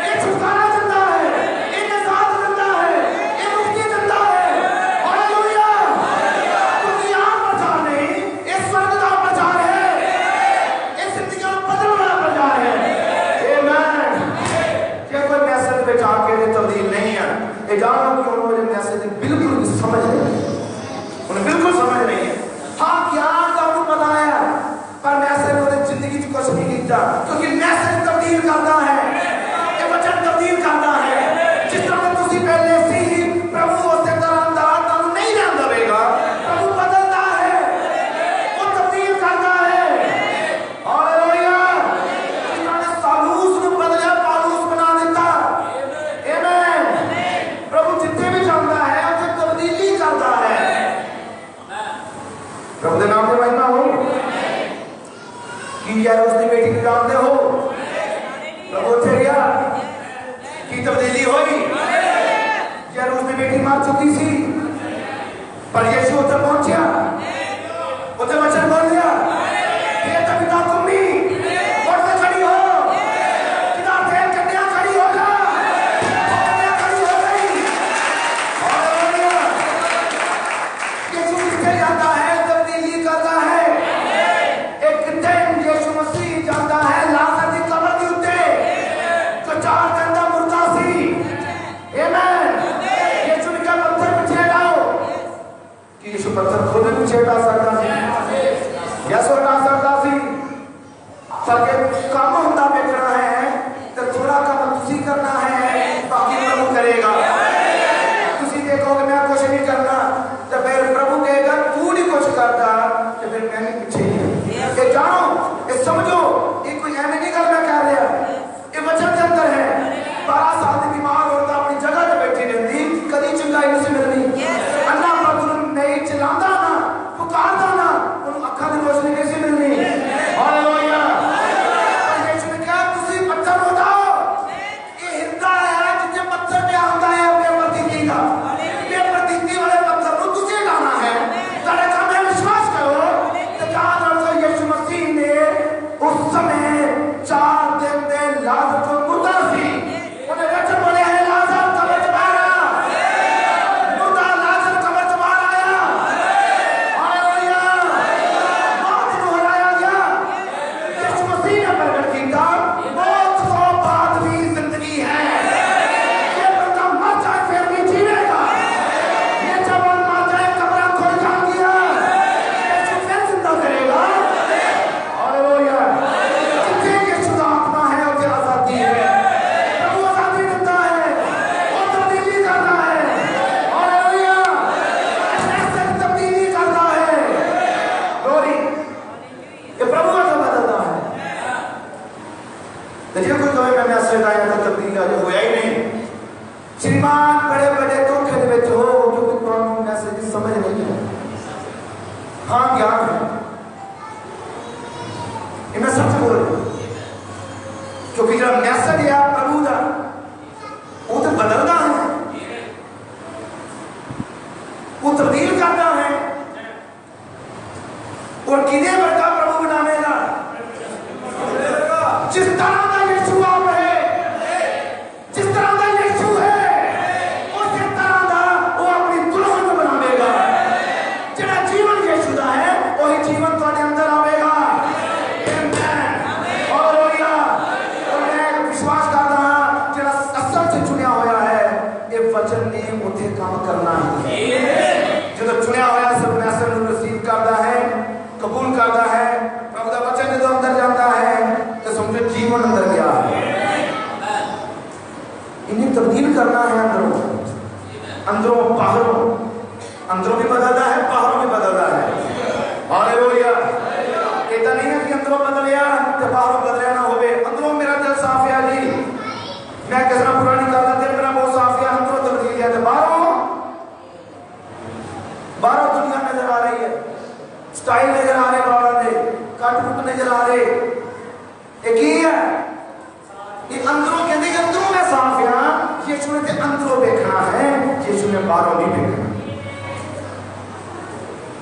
A: ये छुटकारा देता है, ये निजात देता है, ये मुक्ति देता है। हालेलुया। क्योंकि आम प्रचार नहीं, ये स्वर्ग का प्रचार है, ये जिंदगी को बदलने वाला प्रचार है। आमीन। ये कोई मैसेज पे जाके तब्दील नहीं है। ये जानो कि उन्होंने मैसेज बिल्कुल भी समझ नहीं, उन्हें बिल्कुल समझ नहीं है। हाँ ज्ञान का उन्हें पता है पर मैसेज उन्हें जिंदगी की कुछ नहीं किया, क्योंकि मैसेज तब्दील करता है, ये वचन तब्दील करता है। जिस तरह तुसी पहले सी प्रभु उससे तरह तुम नहीं रहना देगा, प्रभु बदलता है, वो तब्दील करता है। हालेलुया। जिस तरह सालूस ने बदला पालूस बना देता। आमीन। प्रभु जितने भी जानता है उसे तब्दीली करता है। प्रभु के नाम में महिमा हो। कि यार उसने बेटी को जानते हो, प्रभु उठे गया कि तब्दीली हुई। यार उसने बेटी मार चुकी थी पर यीशु उधर पहुंचा, उधर वचन बोल दिया ये तो पिता तुम भी उठ के खड़ी हो, पिता तेल कन्या खड़ी हो जा, कन्या खड़ी हो गई। हालेलुया। यीशु किसके जाता है, तब्दीली करता है। एक दिन यीशु मसीह जाता है लाजर की कब्र के उत्ते जो 4 दिन का मुर्दा सी। आमीन। यीशु ने कहा पत्थर पीछे हटाओ, कि यीशु पत्थर खुद पीछे हटा सकता है। यस बेईमान बड़े बड़े धोखे दे विच हो क्योंकि तुहानू मैसेज की समझ नहीं है। हाँ ज्ञान है, ये मैं सच बोल रहा हूं, क्योंकि जो मैसेज है प्रभु का वो तो बदलता है, वो तब्दील करता है। और किने वर्गा प्रभु बनावेगा? जिस तरह का यीशु आप है, जिस तरह का यीशु है उस तरह का वो अपनी दुल्हन बनावेगा। जिहड़ा जीवन यीशु का है वही जीवन तुहाडे अंदर आवेगा। हालेलुया। और मैं विश्वास करदा हां जिहड़ा असल च चुनिया होया है ये वचन ने उथे काम करना है। जो चुनिया होया सब मैसेज नूं रिसीव करदा है, कबूल करता है, प्रभु का वचन जो अंदर जाता है तो समझो जीवन अंदर गया है। इन्हें तब्दील करना है अंदरों, अंदरों बाहरों, अंदरों भी बदलता है बाहरों भी बदलता है। हालेलुया। कहता नहीं है कि अंदरों बदलिया तो बाहरों बदलिया ना होवे। अंदरों मेरा दिल साफ है जी, मैं किसी ना बुरा नहीं करता, दिल मेरा बहुत साफ है, अंदरों तब्दील है। बाहरों बाहरों दुनिया नजर आ रही है, स्टाइल नजर आ रहे, बाबा ने कट कुट नजर आ रहे, एक ही है ये अंदरों कहते हैं अंदरों में साफ है। यीशु ने तो अंदरों देखना है, यीशु ने बाहरों नहीं देखना।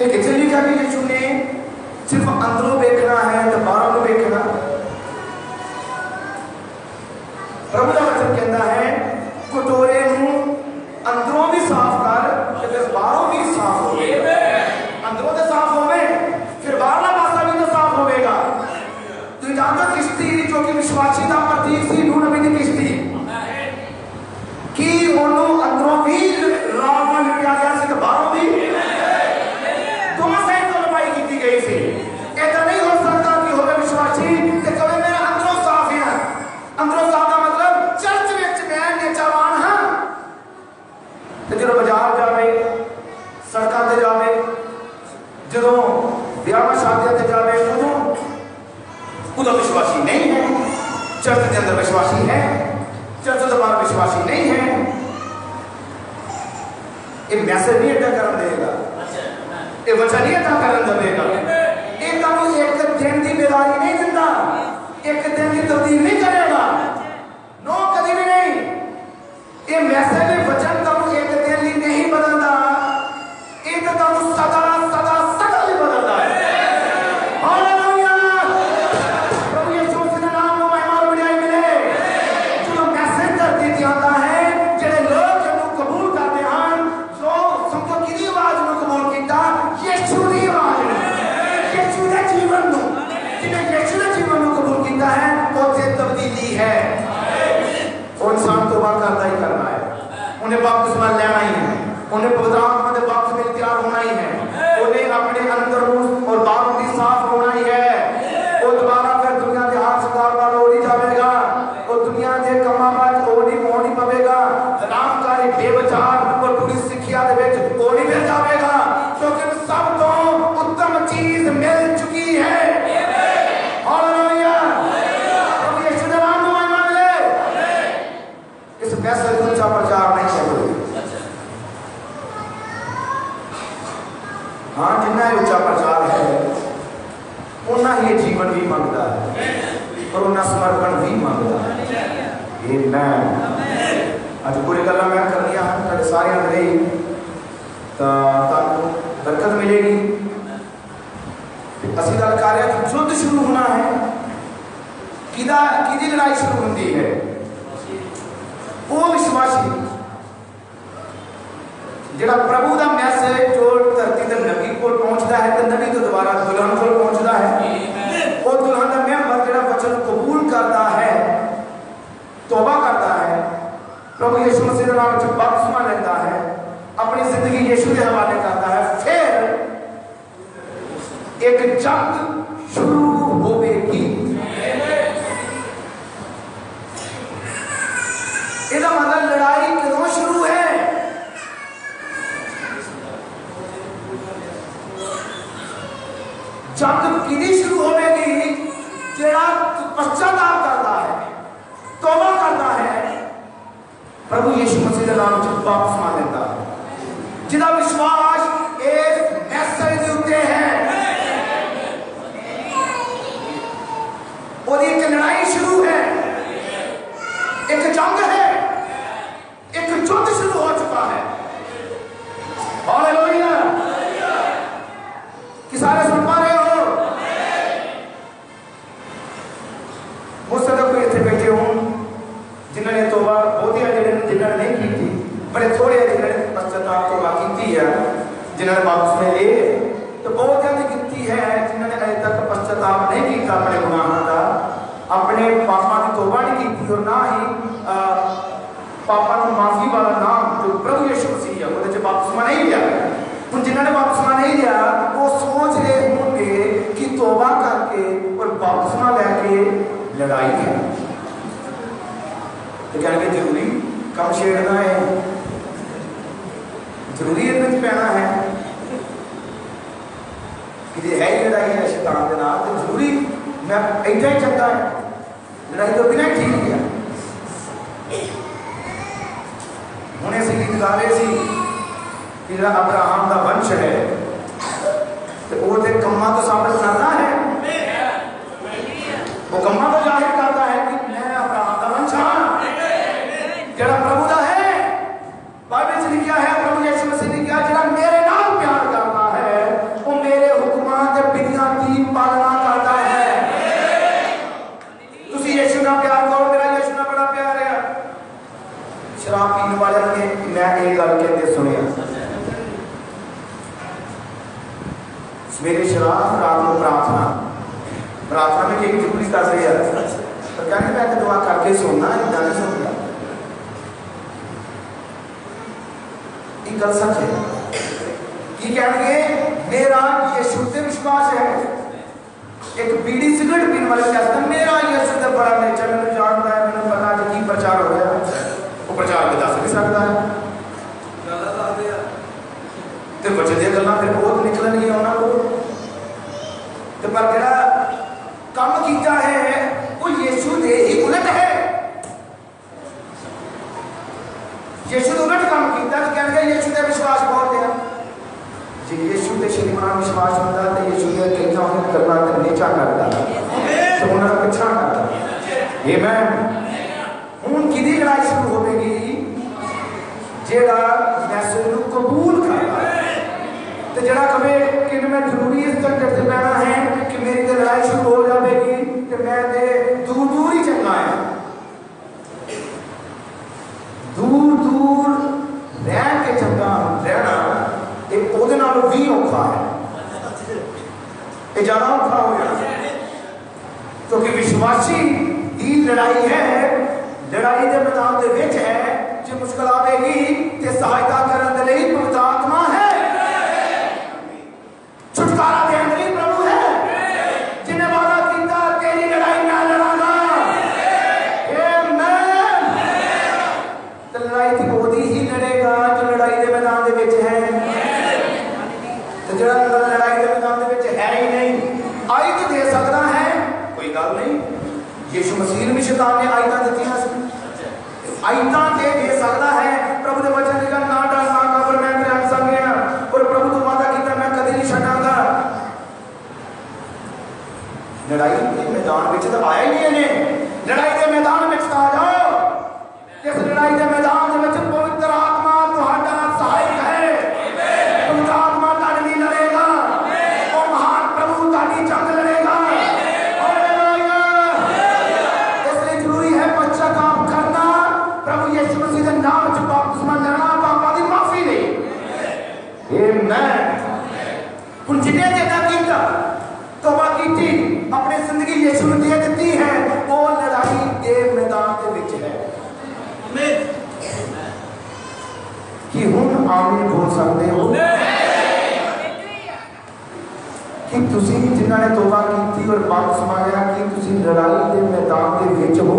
A: एक चली क्या कि यीशु ने सिर्फ अंदरों देखना है तो बाहरों में देखना। प्रभु का वचन कहता है कटोरे अंदरों भी साफ कर तो बाहरों भी साफ हो। अंदरों तो साफ होवे फिर बाहरला पासा भी तो साफ होवेगा। तो जानते किश्ती जो कि विश्वासी का प्रतीक सी नूह नबी की किश्ती कि उन्होंने अंदरों भी रावण लिया गया से बाहरों भी दोनों साइड तो लंबाई की गई थी। ऐसा नहीं हो सकता कि होवे विश्वासी ते कहे मेरा अंदरों साफ है। अंदरों साफ का मतलब चर्च विच मैं नेचावान हां ते जो बाजार जावे सड़कों ते जावे जो ब्याह शादियों से जावे उदो विश्वासी नहीं है। चर्च के अंदर विश्वासी है, चर्च के बाहर विश्वासी नहीं है। ये मैसेज नहीं अदा कर देगा, ये वचन नहीं अदा कर देगा। ये तुहानू एक दिन की बेदारी नहीं दिंदा, एक दिन की तब्दील नहीं करेगा। नो कभी भी नहीं। ये मैसेज वचन तुहानू एक दिन लिए नहीं बदलता, ये तो तुहानू सदा सदा सदा ही बदलता है। हालेलुया। प्रभु यीशु के नाम में महिमा और बड़ाई मिले। जो मैसेज धरती ते आता है जेड़े लोग जनु कबूल करते हैं जो समझो किदी आवाज नु कबूल कीता यीशु दी आवाज नु, यीशु दे जीवन नु, जिन्हें यीशु दे जीवन नु कबूल कीता है ओथे तब्दीली है। वो इंसान तौबा करता ही करना है, उन्हें बपतिस्मा लेना ही है, उन्हें पवित्र आत्मा के बपतिस्मे में तैयार होना ही है, उन्हें अपने अंदर और बाहर भी साफ होना ही है। वो दोबारा फिर दुनिया के हाथ सुधार वाला हो नहीं जाएगा, वो दुनिया के कमा बात हो नहीं पवेगा, रामकारी बेविचार और पूरी शिक्षा दे विच हो नहीं मिल जाएगा, क्योंकि सब तो उत्तम चीज मिल चुकी है। हालेलुया। प्रभु यीशु के नाम में महिमा मिले। इस मैसेज का प्रचार नहीं करो। हाँ जितना ऊंचा प्रचार है उतना ही जीवन भी मांगता है और उतना समर्पण भी मांगता है। आज पूरी गल मैं कर लिया है सारे रही तो बरकत मिलेगी। असली गल कर रहे हैं युद्ध शुरू होना है, किदी लड़ाई शुरू होती है वो विश्वासी जेड़ा प्रभु का मैसेज जो धरती के नबी को पहुंचता है तो नबी तो दोबारा दुल्हन को पहुंचता है। वो दुल्हन का मेंबर जेड़ा वचन कबूल करता है, तौबा करता है, प्रभु यीशु मसीह के नाम से बपतिस्मा लेता है, अपनी जिंदगी यीशु के हवाले करता है, फिर एक जंग शुरू होगी। इसका मतलब लड़ाई कदों शुरू है? जंग किदी शुरू होगी? जेड़ा पश्चाताप करता है, तौबा करता है, प्रभु यीशु मसीह के नाम च बपतिस्मा लेता है, जिहदा विश्वास इस मैसेज के उत्ते है। और एक लड़ाई शुरू है, एक जंग है, एक युद्ध शुरू हो चुका है। हालेलुया! कि सारे सुन पा रहे हो? हो सकता कोई इतने बैठे हो जिन्होंने तौबा बहुत ही जिन्होंने नहीं की थी, बड़े थोड़े जिन्होंने पश्चाताप तौबा की है, जिन्होंने बपतिस्मा लिए, तो बहुत ने की है जिन्होंने अजे तक पश्चाताप नहीं किया अपने गुनाहों का, अपने पापों की तौबा नहीं की और ना ही पापों की माफी वाला नाम जो प्रभु यीशु मसीह है वो बपतिस्मा नहीं लिया। हम जिन्होंने बपतिस्मा नहीं लिया वो सोच रहे होंगे कि तौबा करके और बपतिस्मा लेके लड़ाई है, तो कहेंगे जरूरी कम छेड़ना है, जरूरी इन्हें पैना है कि है ही लड़ाई है शैतान के नाल, तो जरूरी मैं ऐसा ही चलता है, लड़ाई तो बिना ठीक है। हुणे असीं गीत गा रहे सी कि जो अब्राहम का वंश है तो वो कम्मा तो साबित करना है, वो कम्मा तो जाहिर करता है कि मैं अब्राहम का वंश हाँ, जरा प्रभु का है। बाइबल से लिखा है, प्रभु यीशु मसीह ने कहा जरा मेरे नाल प्यार करता है वो मेरे हुक्मां ते विधियां की पालना करता है। तुसी यीशु नाल प्यार करो, मेरा यीशु नाल बड़ा प्यार है। शराब पीने वाले ने मैं एक गल कहते सुनिया, सवेरे शराब रात को प्रार्थना, प्रार्थना में कई जरूरी दस रही है, पर कहने मैं तो दुआ करके सोना इतना नहीं सोना। एक गल सच है कि कहेंगे मेरा यीशु पे विश्वास है। एक बीड़ी सिगरेट पीने वाले कहते हैं मेरा यीशु तो बड़ा नेचर में जानता है, मैंने पता है कि प्रचार हो गया, वो प्रचार के दस नहीं सकता है, तो बच्चे दी गल्लां फिर बहुत निकलणगियां उन्हां को, तो पर जिहड़ा काम कीता है वो यीशु दे ही उलट है। यीशु ने उलट काम कीता तो कहणगे यीशु ते विश्वास बहुत है। जे यीशु ते श्रीमान विश्वास होंदा तो यीशु दे कईयां होर गल्लां ते नीचा करदा तो उन्हां दा पिछा करदा। आमीन। हुण किहदी लड़ाई शुरू होवेगी? जेड़ा मैसेज नूं कबूल करदा तो जरा कभी कि मैं जरूरी इस चक्कर से पैना है कि मेरी तो लड़ाई शुरू हो जाएगी तो मैं दूर दूर ही चलना है, दूर दूर रह के चंगा रहना ओदे नाल भी औखा है, ज्यादा औखा हो जाना, क्योंकि विश्वासी की लड़ाई है, लड़ाई के मैदान के विच है, जो मुश्किल आवेगी ते सहायता करने के लिए पवित्र आत्मा है, छुटकारा देने के लिए प्रभु है, जिन्हें वादा किया तेरी लड़ाई मैं लड़ांगा। आमीन। तो लड़ाई तो ओदी ही लड़ेगा जो लड़ाई के मैदान के विच है, तो जो लड़ाई के मैदान के विच है ही नहीं, आई तो दे सकता है कोई गल नहीं। यीशु मसीह ने शैतान ने आयतां दित्तियां सी, आयतां दे सकता है। प्रभु के वचन लिखा ना डर ना घबरा मैं तेरे संग हां, और प्रभु तो वादा किया मैं कभी नहीं छड्डांगा। लड़ाई के मैदान में तो आया ही नहीं है, लड़ाई के मैदान में आ जाओ। इस लड़ाई के मैदान में पवित्र आत्मा तुम्हारा सहायक है, पवित्र आत्मा तारे लिए लड़ेगा और महान प्रभु तारी जंग लड़ेगा। इसलिए जरूरी है पश्चाताप करना, प्रभु यीशु मसीह के नाम से बपतिस्मा लेना, पापों की माफी नहीं। आमीन। हुण जिन्हें जेदा कीता तौबा की अपनी जिंदगी यीशु ने दे दी है, वो लड़ाई के मैदान के विच है। आमीन। कि हुण आमीन बोल सकते हो कि तुसी जिन्हां ने तौबा की और बपतिस्मा लिया कि तुसी लड़ाई के मैदान के विच हो।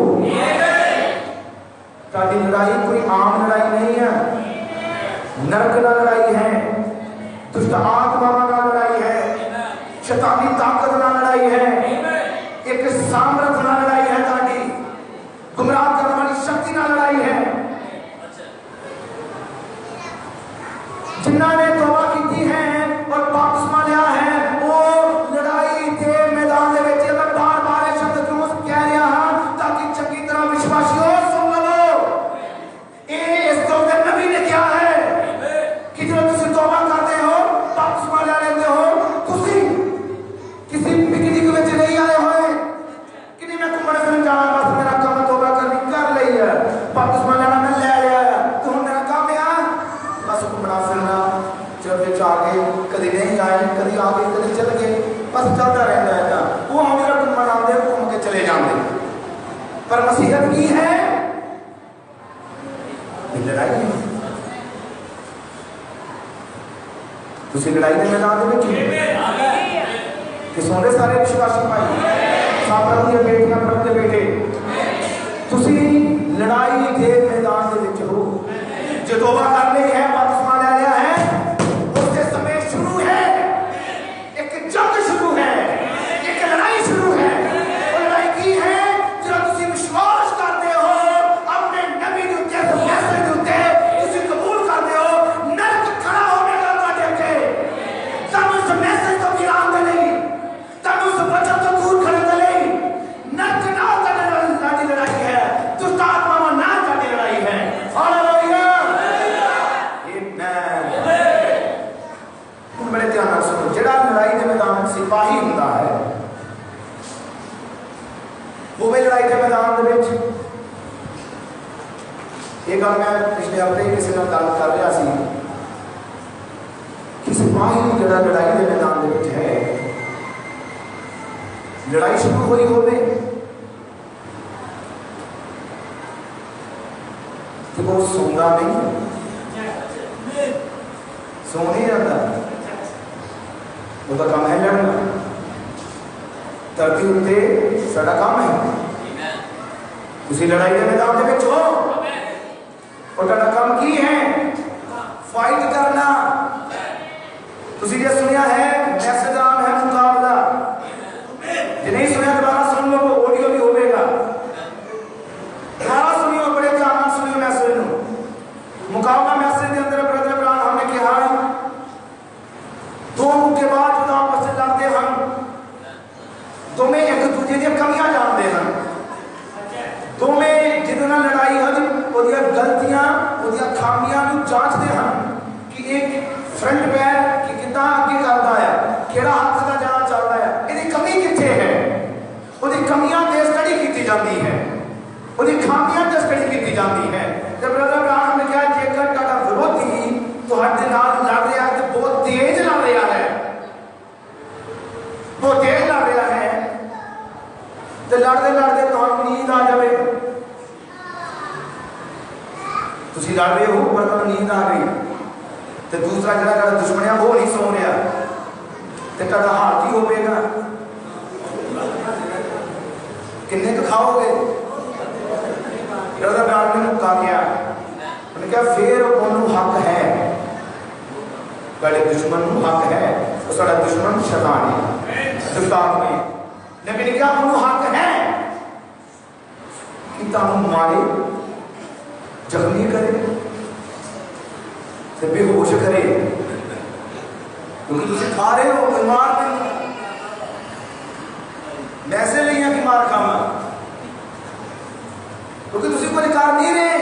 A: ताड़ी लड़ाई कोई आम लड़ाई नहीं है, नरक का लड़ाई है, दुष्ट आत्मावां का लड़ाई है, शैतानी ताकत ना लड़ाई है, एक सामर्थ ना लड़ाई है, ताड़ी गुमराह करने वाली शक्ति ना लड़ाई है। जिन्होंने तौबा की है और बपतिस्मा लिया है वो लड़ाई के मैदान में मैं बार बार ये शब्द क्यों कह रहा हाँ ताकि चंगी तरह विश्वासियों सुन लो इस दौर नबी ने क्या है कि जो तुम तौबा करते हो बपतिस्मा ले लेते हो तुम किसी पिकनिक में नहीं आए हो कि नहीं मैं घूमने फिरन जाना बस मेरा काम तौबा करनी कर ली है बपतिस्मा लेना मैं ले लिया तो हम मेरा काम है बस घूमना फिरना चर्च आके कभी नहीं आए कभी आ गए कभी चल गए बस चलता रहता है वो हम मेरा घूमन आते घूम के चले जाते पर मसीहत की है लड़ाई है तुसी लड़ाई के मैदान में कि सोने सारे विश्वासी भाई साप्रभु के बेटियां प्रभु के बेटे तुसी लड़ाई के मैदान के विच हो जो तौबा कर ली है बपतिस्मा ले लिया है उसके समय शुरू है एक जंग शुरू है एक लड़ाई शुरू है वो लड़ाई की है जो तुसी विश्वास करते हो अपने नबी के उत्ते मैसेज के उत्ते तुसी कबूल करते हो नरक खड़ा होने का बात है तब उस मैसेज को गिरान दे नहीं तब उस वचन को दूर खड़े दे नहीं नरक ना करने लड़ाई है दुष्ट आत्मा ना करने लड़ाई है हालेलुया बड़े ध्यान से सुनो जेड़ा लड़ाई के मैदान में सिपाही होता है वो भी लड़ाई के मैदान में एक गल मैं पिछले हफ्ते किसी ने गल कर रहा सी कि सिपाही जेड़ा लड़ाई के मैदान में है लड़ाई शुरू हुई होवे तो वो सोंदा नहीं सो नहीं रहता वो काम है लड़ना धरती उत्ते साडा काम है उसी लड़ाई के मैदान में हो और तेरा काम की है फाइट करना तुसी ये सुनिया है मैसेज नाम है मुकाबला जे नहीं सुनिया दोबारा सुन लो वो ऑडियो भी होगा दोबारा सुनियो बड़े ध्यान से सुनियो मैसेज नु मुकाबला मैसेज के अंदर ब्रदर ब्रान हमने कहा दो के बाद जो आपस में लड़ते हैं दो में एक दूसरे की कमियां जानते हैं दो में जितना लड़ाई है ओदिया गलतियां ओदिया खामियां नु जांचते हैं कि एक फ्रंट पैर कि कितना आगे करता है केड़ा हाथ का जाना चलता है इदी कमी किथे है ओदी कमियां ते स्टडी की जाती है ओदी खामियां ते स्टडी की जाती है जब ब्रदर ब्राह्मण ने कहा जेकर ताड़ा विरोधी ਤੁਹਾਡੇ ਨਾਲ लड़ रहा है तो बहुत तेज लड़ रहा है बहुत तेज लड़ रहा है तो लड़ते लड़ते तुहानू नींद आ जाए तुसी लड़ रहे हो पर तुहानू नींद आ गई तो दूसरा जरा का दुश्मन है वो नहीं सो रहा तो तुहाडा हाल की होगा किन्ने तो खाओगे ब्रदर ब्राह्मण ने कहा गया उन्होंने कहा फिर उन्होंने हक है बड़े दुश्मन हक है तो साडा दुश्मन शैतान है दुष्टात्मा में नबी ने कहा उन्होंने हक है कि तानू मारे जख्मी करे ते बेहोश करे क्योंकि तुम खा रहे हो बीमार नहीं वैसे नहीं है कि मार खावा क्योंकि तुम कोई कार नहीं रहे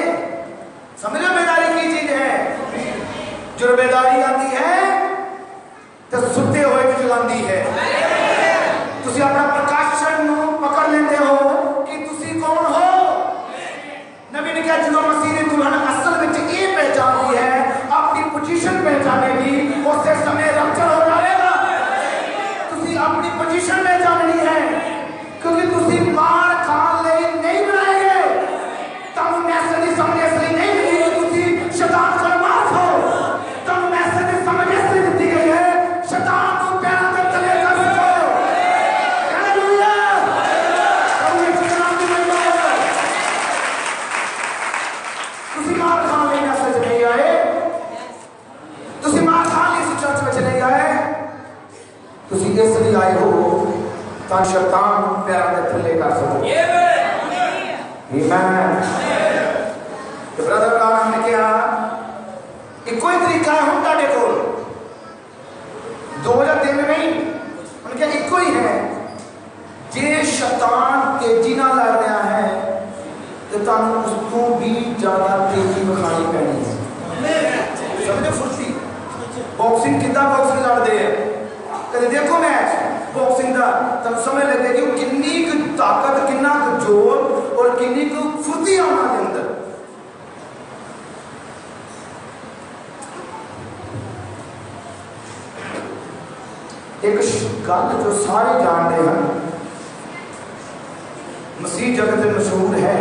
A: समझ लो बेदारी की चीज है जो बेदारी आती है तो सुते हुए भी जलाती है तुसी अपना प्रकाशन पकड़ लेते हो कि तुसी कौन हो नबी ने कहा जो मसीह ने तुम्हें असल में ये पहचान दी है अपनी पोजीशन पहचानेगी उससे समय रक्षण हो जाएगा तुसी अपनी पोजीशन पहचाननी है क्योंकि तुसी मार खान ले नहीं बनाएंगे तब मैसेज समझ इसलिए नहीं मिली तुसी शैतान को मार खाओ तब मैसेज समझ इसलिए दी गई है शैतान को पैरों पे तले कर दो हालेलुया प्रभु यीशु नाम में महिमा तुसी मार खान ले मैसेज नहीं आए तुसी मार खान ले चर्च में चले गए तुसी इसलिए आए हो ताकि शैतान पैरों पे तले कर सको आमीन तो ब्रदर का हमने कहा इको ही तरीका है हम ताड़े को 2 या 3 नहीं, उनके इको ही है। जे शैतान तेजी ना लड़ रहा है तो तुहानू उसको भी ज्यादा तेजी विखानी पैनी है। समझो फुर्ती बॉक्सिंग कितना बॉक्सिंग लड़ते हैं, कभी देखो मैच बॉक्सिंग का तब समझ लगे कि कितनी ताकत, कितना जोर और कितनी फुर्ती है उन्होंने अंदर। एक गल जो सारे जानते हैं, मसीह जगत में मशहूर है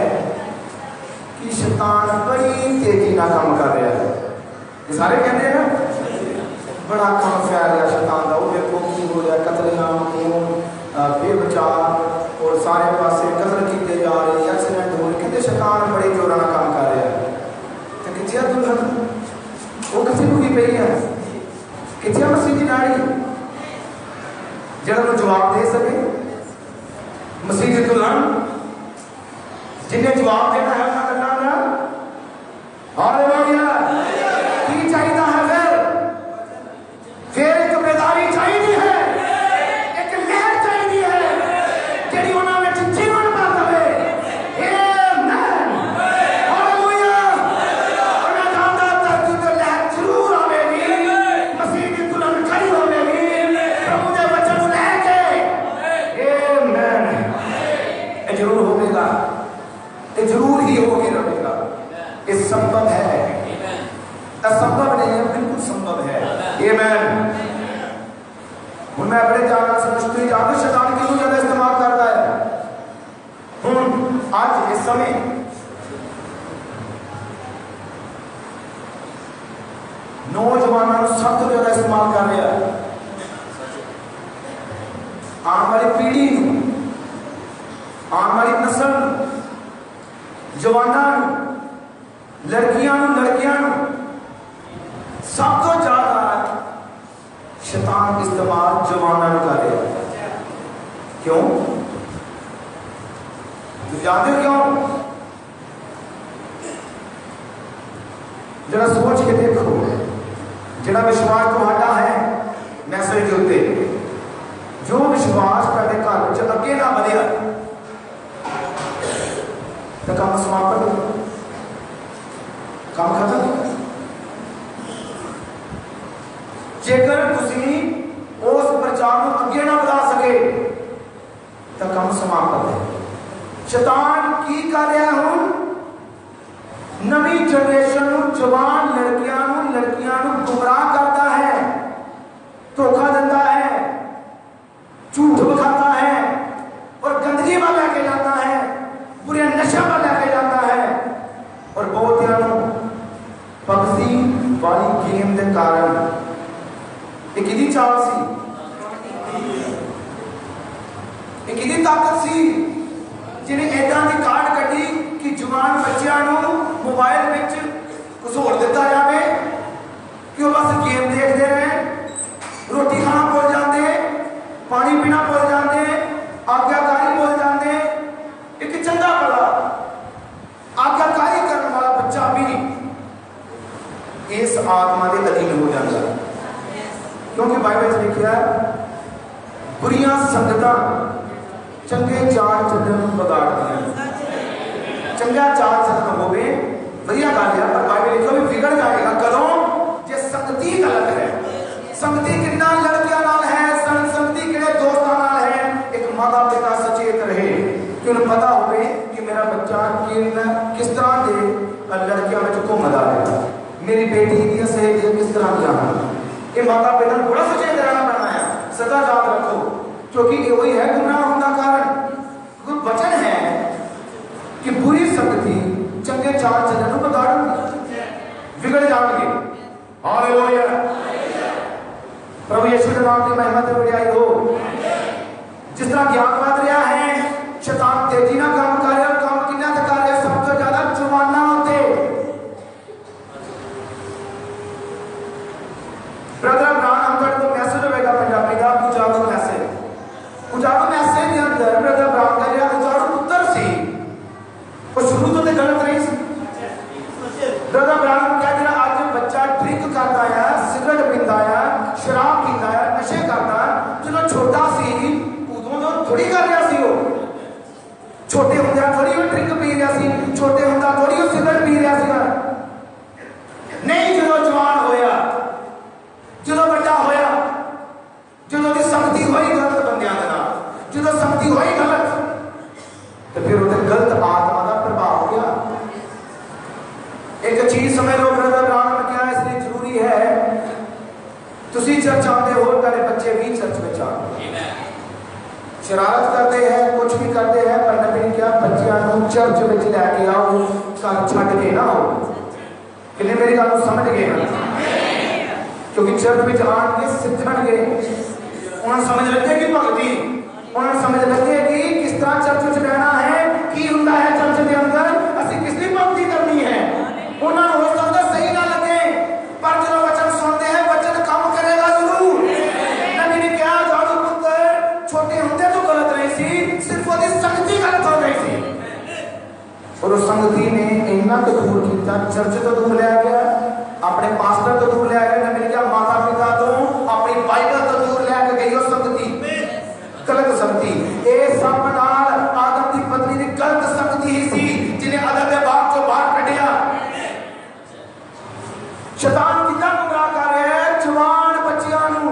A: कि शैतान बड़ी तेजी ना काम कर रहा है। ये सारे कहते हैं ना बड़ा काम फैल रहा शैतान का, वो देखो की हो रहा, कतलेआम खून बेबचार और सारे पासे कतल किए जा रहे, एक्सीडेंट हो रहे, कहते शैतान बड़े जोर ना काम कर रहा है। तो कितने दुल्हन वो कितनी रुकी पई है, कितने मसीह की नाड़ी जरा जवाब दे सके। मसीह की दुल्हन जिन्हें जवाब देना है उन्हें करना है। हालेलुया। की चाहिए है फिर एक बेदारी चाहिए है, एक लहर चाहिए है जेडी उन्हां विच जीवन भर दवे। आमीन हालेलुया। और मैं जानदा धरती ते लहर जरूर आवेगी, मसीह की दुल्हन खड़ी होवेगी प्रभु दे वचन लेके। आमीन। ये जरूर होगा, ये जरूर ही होगी रहेगा। ये संभव है, असंभव नहीं है, बिल्कुल संभव है। आमीन। हुण मैं बड़े जाना समझते जाते शैतान क्यों ज्यादा इस्तेमाल करता है। हुण आज इस समय नौजवानों को सब तो ज्यादा इस्तेमाल कर रहा है। आने वाली पीढ़ी, आने वाली नस्ल, जवानों, लड़कियां सब तो ज्यादा शैतान इस्तेमाल जवानों कर रहा है। क्यों? तो जानते हो क्यों? जरा सोच के देखो, जरा विश्वास तुम्हारा है मैसेज के उत्ते, जो विश्वास तेरे घर च अगे ना बढ़िया तो काम समाप्त, काम खत्म। जेकर तुसी उस प्रचार को अगे ना बढ़ा सके तो काम समाप्त है। शैतान की कर रहा हूं नवी जनरेशन जवान लड़कियां गुमराह करता है, धोखा देता है, झूठ बखाता है और गंदगी वाला लेके जाता है, बुरे नशा वाला लेके जाता है। और बहुत पबजी वाली गेम के कारण एक किदी चाल सी, एक किदी ताकत सी जिन्हें ऐदा की कार्ड कटी कि जवान बच्चों मोबाइल में घसोड़ दिता जाए कि वो बस गेम देखते रहे, रोटी खाना भूल जाते, पानी पीना भूल जाते, आज्ञाकारी भूल जाते। एक चंगा भला आज्ञाकारी करने वाला बच्चा भी इस आत्मा के अधीन हो जाता है, क्योंकि बाइबल में लिखा बुरियां संगतां चंगे चाल चलन बिगाड़ दियां। चंगा चाल चलन होवे वधिया गल है, पर बाइबल लिखा भी बिगड़ जाएगा कदों जे संगति गलत है। संगति कितना लड़कियां नाल है, संगति किहड़े दोस्तां नाल है। एक माता पिता सचेत रहे कि उन्हें पता होवे कि मेरा बच्चा किस तरह के लड़कियां में घूमदा है, मेरी बेटी दी सहेलियां किस तरह दी हैं। ये माता पिता को बड़ा सचेत रहना पड़ना है, सदा याद रखो, क्योंकि ये वही है गुमराह होने का कारण। कोई वचन है कि बुरी संगति चंगे चाल चलन को बिगड़ जाएंगे। हालेलुया। प्रभु यीशु के नाम की महिमा ते बढ़ाई हो। जिस तरह ज्ञान बढ़ रहा है, शैतान तेजी ना काम कर रहा, काम कितना कर रहा, सबसे ज्यादा जवाना होते। ब्रदर अब्राहम को मैसेज होगा पंजाबी का उजाड़ू मैसेज के अंदर ब्रदर अब्राहम का जो उजाड़ू पुत्र सी वो शुरू तो गलत नहीं सी, थोड़ी वो ड्रिंक पी रहा सी, छोटे हुंदा थोड़ी वो सिगरेट पी रहा सीगा। नहीं, जो जवान होया, जो बड़ा होया, जो दी संगति होई गलत बंदियां दे नाल, जो संगति होई गलत, तो फिर उसे गलत आत्मा का प्रभाव गया। एक चीज समझ लो ब्रदर, राम क्या इसलिए जरूरी है, तुसी चर्च आते हो, तेरे बच्चे भी चर्च में आते हैं, शरारत करते हैं, कुछ भी करते हैं, पर नबी ने क्या बच्चों को चर्च में लैके आओ, घर छड़ के ना आओ। किन्ने मेरी गल समझ गए ना? क्योंकि चर्च में आके सिखणगे, उन्हें समझ लगेगी भगती, उन्हें समझ लगेगी किस तरह चर्च में रहना है, की हुंदा है चर्च के अंदर, असि किसकी भक्ति करनी है। उन्हें हो सकता सही ना लगे, पर जो वचन सुनते हैं वचन काम करेगा जरूर। नबी ने क्या जादू पुत्र छोटे होंदे तो गलत नहीं सी, सिर्फ वो संगति गलत हो गई थी, और उस संगति ने इतना तो दूर किया, चर्च तो दूर ले गया, अपने पास्टर तो दूर ले गया, नबी ने क्या माता पिता तो अपनी बाइबल तो दूर ले गई। उस संगति गलत संगति, ये सब नाल आदम की पत्नी की गलत संगति ही सी जिन्हें अदब के बाग को बाहर कढ़िया। शैतान कितना गुमराह कर रहा है जवान बच्चियां नू,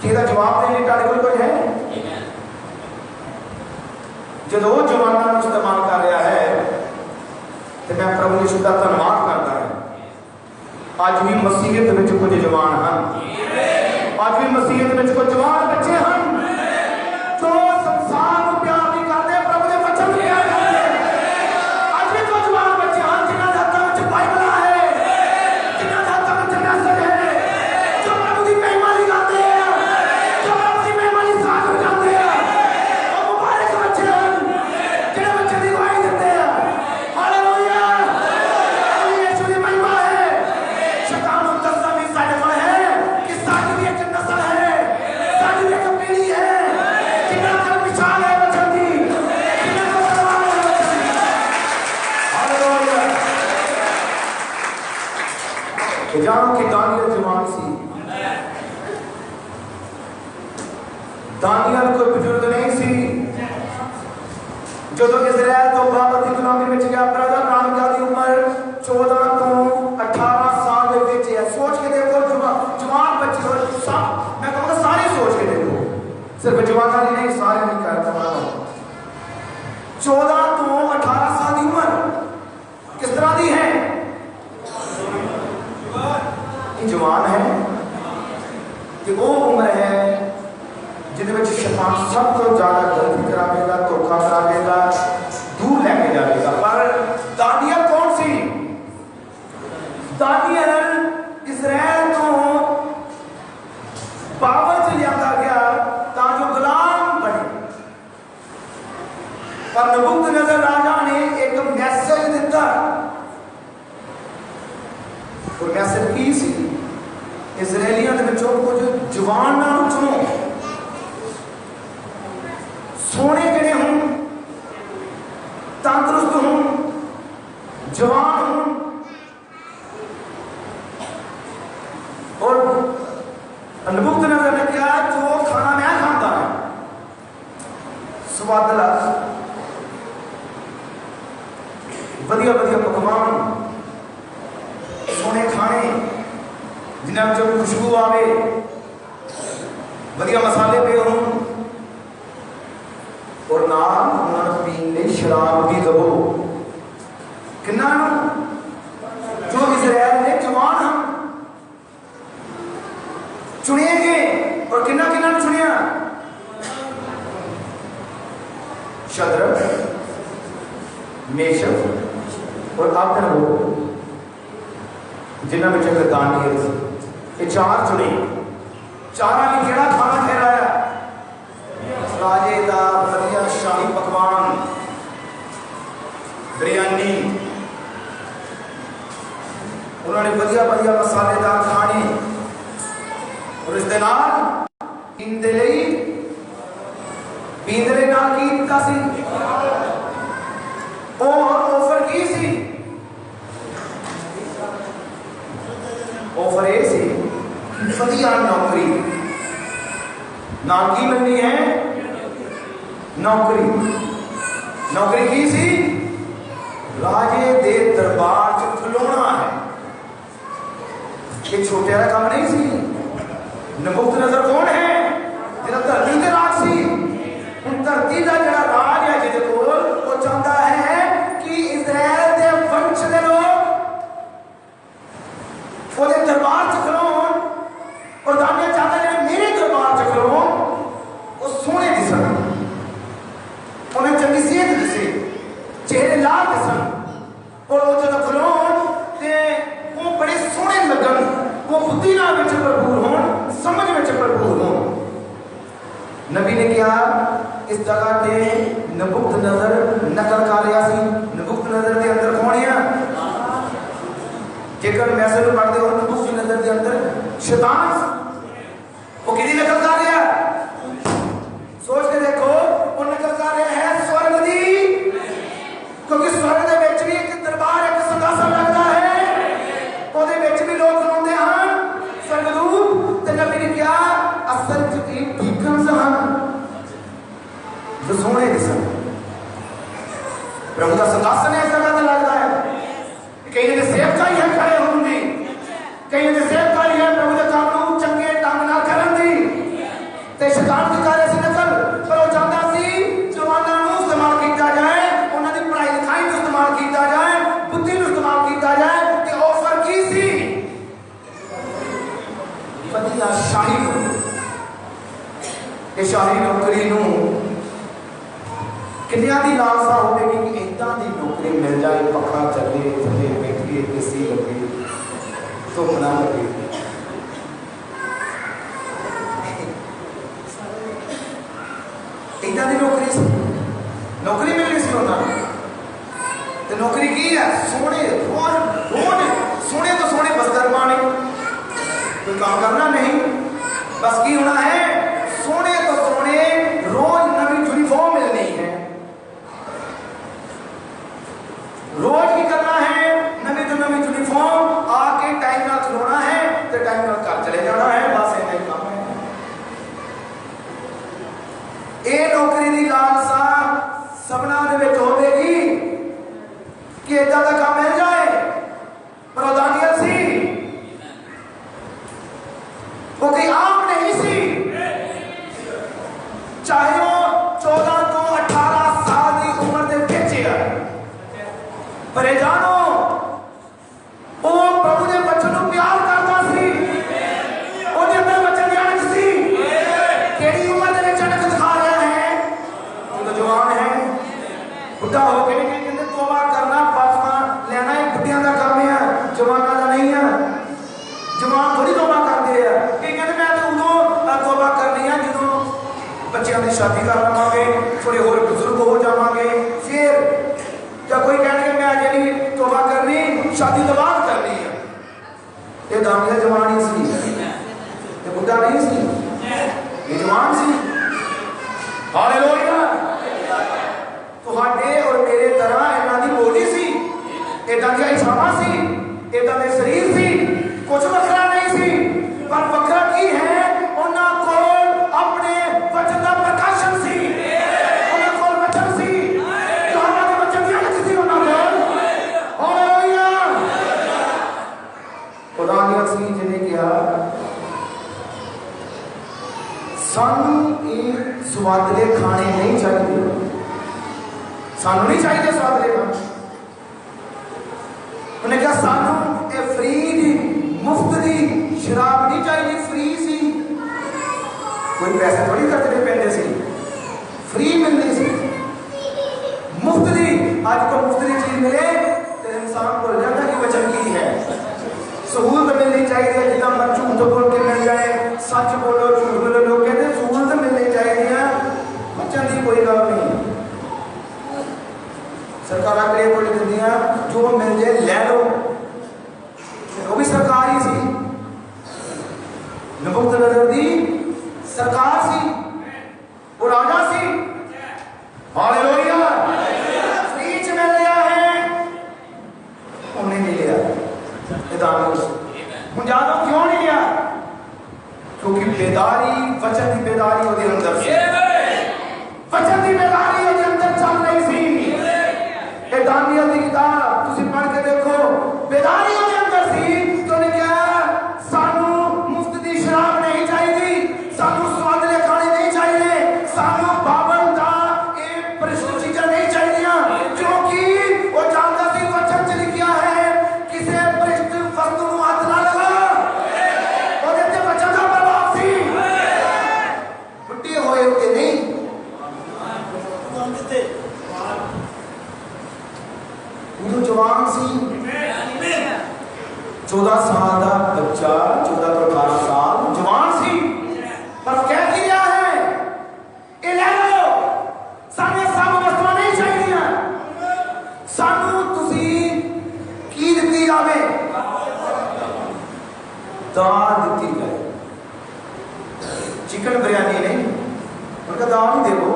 A: किहदा जवाब देने तारे कोल कोई है? जो जवानों इस्तेमाल कर रहा है, तो मैं प्रभु यीशु का धन्यवाद करता है। आज भी मसीहत में कुछ जवान हैं, आज भी मसीहत में कुछ जवान बच्चे हैं जो संसार को प्यार नहीं करते, प्रभु के वचन को प्यार करते। आज भी कुछ जवान बच्चे हैं जिन्हां दे हत्थां विच बाइबल है, जिन्हां दे हत्थां विच मैसेज है, जो प्रभु की महिमा गाते हैं, जो प्रभु की महिमा की साथ बजाते हैं। और मुबारक बच्चे हैं जिन्हें बच्चे की गवाही देते हैं। हालेलुया, यीशु की महिमा है। शैतान को दसदा भी साडे कोल है कि साडी भी एक नस्ल है, साडी भी एक पीढ़ी है जिन्हां दा विशाल है वचन दी, जिन्हां दा परवाह है वचन दी। हालेलुया, कि जानो कि दानियल जवान सी, दानियल कोई बुजुर्ग नहीं सी। जो इजराइल तो बाबत की गुलामी में गया, ब्रदर रामजा की उम्र 14 तो 18 साल के बीच है। सोच के देखो, जवान बच्चे हो सब, मैं कहूँगा सारे सोच के देखो, सिर्फ जवान नहीं, सारे नहीं करता। 14 तो 18 साल की उम्र किस तरह की है? जवान है कि वो उम्र है जिन्हें शैतान सब तो ज्यादा गलती करावेगा, धोखा करावेगा, दूर लेके जाएगा। पर दानियल कौन सी? दानियल इजराइल तो बाबर से लिया गया ताकि गुलाम बने, पर नबूकदनेस्सर राजा ने एक मैसेज दिता, और मैसेज की सी इजराइलियों के विचों कुछ जवान ना चुनो, सोने जड़े हूं, तंदुरुस्त हूं, जवान हूं, और नबूकदनेस्सर ने कहा जो खाना मैं खाता है स्वादला वधिया वधिया पकवान, सोने खाने जिन्हें जो खुशबू आवे, वधिया मसाले पे हों, और नाल उन्होंने पीने शराब भी दबो। किन्ना जो इजराइल ने जवान हम चुनेंगे, और किन्ना किन्ना चुनिया? शद्रक, मेशक और अबेदनगो, जिन्होंने में दानियल, ये चार चुने। चारा ने केड़ा खाना ठहराया? राजे का वधिया शाही पकवान, बिरयानी, उन्होंने वधिया वधिया मसालेदार खाने, और इस नाल पींदले नाल की दिता सी, और ऑफर की सी? ऑफर ये सी वधिया नौकरी, नाल की बननी है नौकरी। नौकरी की सी राजे दे दरबार च खलोना है। ये छोटे वाला काम नहीं सी। नबुकत नजर कौन है जिहदा धरती ते राज सी। हुण धरती दा जिहड़ा राज है जिहदे कोल वो चाहता है कि इजराइल दे वंश दे लोग ओदे दरबार च खलोन और दानिया चाहता है मेरे दरबार च खलोन वो सोहणे दिसन उन्हें चंगी सेहत दिसे चेहरे लाल दिसन और वो जब खलोन ते वो बड़े सोहणे लगन वो बुद्धि नाल विच भरपूर होण समझ विच भरपूर होण। नबी ने कहा इस जगह पे नबुकत नजर नकल कर रहा सी। नबुकत नजर के अंदर कौन है जेकर मैसेज पढ़ते हो नबुकत नजर के अंदर शैतान वो किहदी नकल कर रहा है सोच के देखो वो नकल कर रहा है स्वर्ग दी क्योंकि स्वर्ग दे विच भी एक दरबार एक संघासन लगता है ओदे विच भी लोग खलोंदे हन स्वर्गदूत ते नबी ने कहा असल च ठीकन सहन जो सोहणे दिसन प्रभु का संघासन इस जगह ते लगता है। कई ने सेवकाई है खड़े होण दी कई ने सेवकाई है प्रभु दे काम नूं चंगे ढंग नाल करन दी ते शैतान दी करे सी नकल पर वो चाहता सी जवानां नूं इस्तेमाल कीता जाए उन्हां दी पढ़ाई लिखाई नूं इस्तेमाल कीता जाए बुद्धि नूं इस्तेमाल कीता जाए ते ऑफर की सी वधिया शाही ये शाही नौकरी नूं किन्नियां दी लालसा होवेगी कि इदां दी नौकरी मिल जाए पक्का चले थले बैठिए एसी लगे तो मना लगे इदां दी नौकरी मिल सी उन्होंने ते नौकरी की है सोहणे रोज रोज सोहणे तो सोहणे बस्तर पाने कोई काम करना नहीं बस की होना है सोहणे तो सोहणे रोज नवी यूनिफॉर्म मिलनी है रोज की करना है नवी तो नवी यूनिफॉर्म आके टाइम नाल खलोना है ते टाइम नाल घर चले जाना है बस इतना ही काम है। ये नौकरी की लालसा सबना दे विच होवेगी कि इदां दा काम मिल जाए पर दानियल सी वो कोई आम नहीं सी चाहे वो 14 तो 18 साल की उम्र के बच्चे है पर जानो वो प्रभु के बच्चों को प्यार करता सी ओदे अंदर बच्चे दी अणख सी केड़ी उम्र दे विच अणख दिखा रहा है जो जवान है बुढ़ा हो के भी कहते तौबा करना बातमा लेना एक बुढ़ियां दा काम है जवानां दा नहीं है। जवान थोड़ी तौबा करते हैं कि कहते मैं तो उदों तौबा करनी है जो बच्चों की शादी कर लवांगे थोड़े होर बुजुर्ग हो जावांगे फिर या कोई कहने मैं अजे नहीं तौबा करनी शादी तो बाद करनी है। ये दानियल जवान ही सी ये बुढ़ा नहीं सी ये जवान सी। हालेलुया तुहाडे और मेरे तरह इन्हां दी बोली सी इदां दी इच्छावां सी इदां दे शरीर सी कुछ वखरा नहीं सी पर वखरा की है उन्हां कोल अपने वचन दा प्रकाशन सी उन्हां कोल वचन सी तुहाडे दे वचन दी अणख सी उन्हां कोल। हालेलुया खुदानिया सी जिन्हें कहा सानू ये स्वादले खाने नहीं चाहिए सानू नहीं चाहिए स्वादले खाने उन्हें कहा सानू ये फ्री दी मुफ्त दी शराब नहीं चाहिए फ्री सी कोई पैसे थोड़ी खर्चने पैंदे सी फ्री मिलनी सी मुफ्त दी। आज को मुफ्त दी चीज मिले तो इंसान भूल जाता कि वचन की है सहूलत मिलनी चाहिए जितना मन झूठ बोल के मिल जाए सच बोलो झूठ बोलो लोग कहते सहूलत मिलनी चाहिए वचन की कोई गल नहीं सरकार लिख दी जो मिल जाए ले लो वो भी सरकार ही सी नबुकत नजर दी सरकार सी वो राजा सी। हालेलुया फ्री च मिल गया है उन्हें नहीं लिया हूँ जानो क्यों नहीं लिया क्योंकि बेदारी वचन की बेदारी ਉਹਦੇ अंदर सी वचन की बेदारी ਉਹਦੇ अंदर चल रही सी। 14 साल का बच्चा, 14 तो 18 साल जवान सी, पर कह की रहा है ये ले लो, सारे सब वस्तुआं नहीं चाहिए, सानू तुसी की दिती जावे, दाल दिती जाए, चिकन बिरयानी नहीं, उनका दाल ही देवो,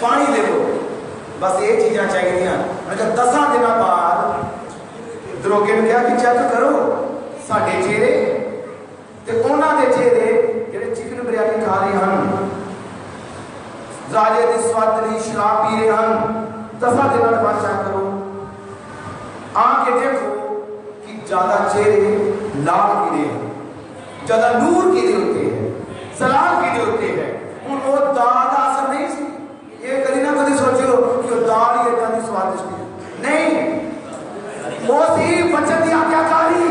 A: पानी देवो, बस ये चीज़ां चाहिए। उनका 10 दिन बाद दरोगे ने कहा कि चेक करो साढ़े चेहरे ते उन्होंने चेहरे जिहड़े चिकन बिरयानी खा रहे हैं, राजे की स्वादली शराब पी रहे हैं, 10 दिन बाद चेक करो, आके देखो कि ज्यादा चेहरे लाल किदे हैं, ज्यादा नूर किदे होते हैं, सलाद किदे होते हैं। हूँ वो दाल का असर नहीं सी, ये कभी ना कभी सोचो कि वो दाल ही इतना की स्वादिष्ट है, नहीं, वो सी वचन की आज्ञाकारी,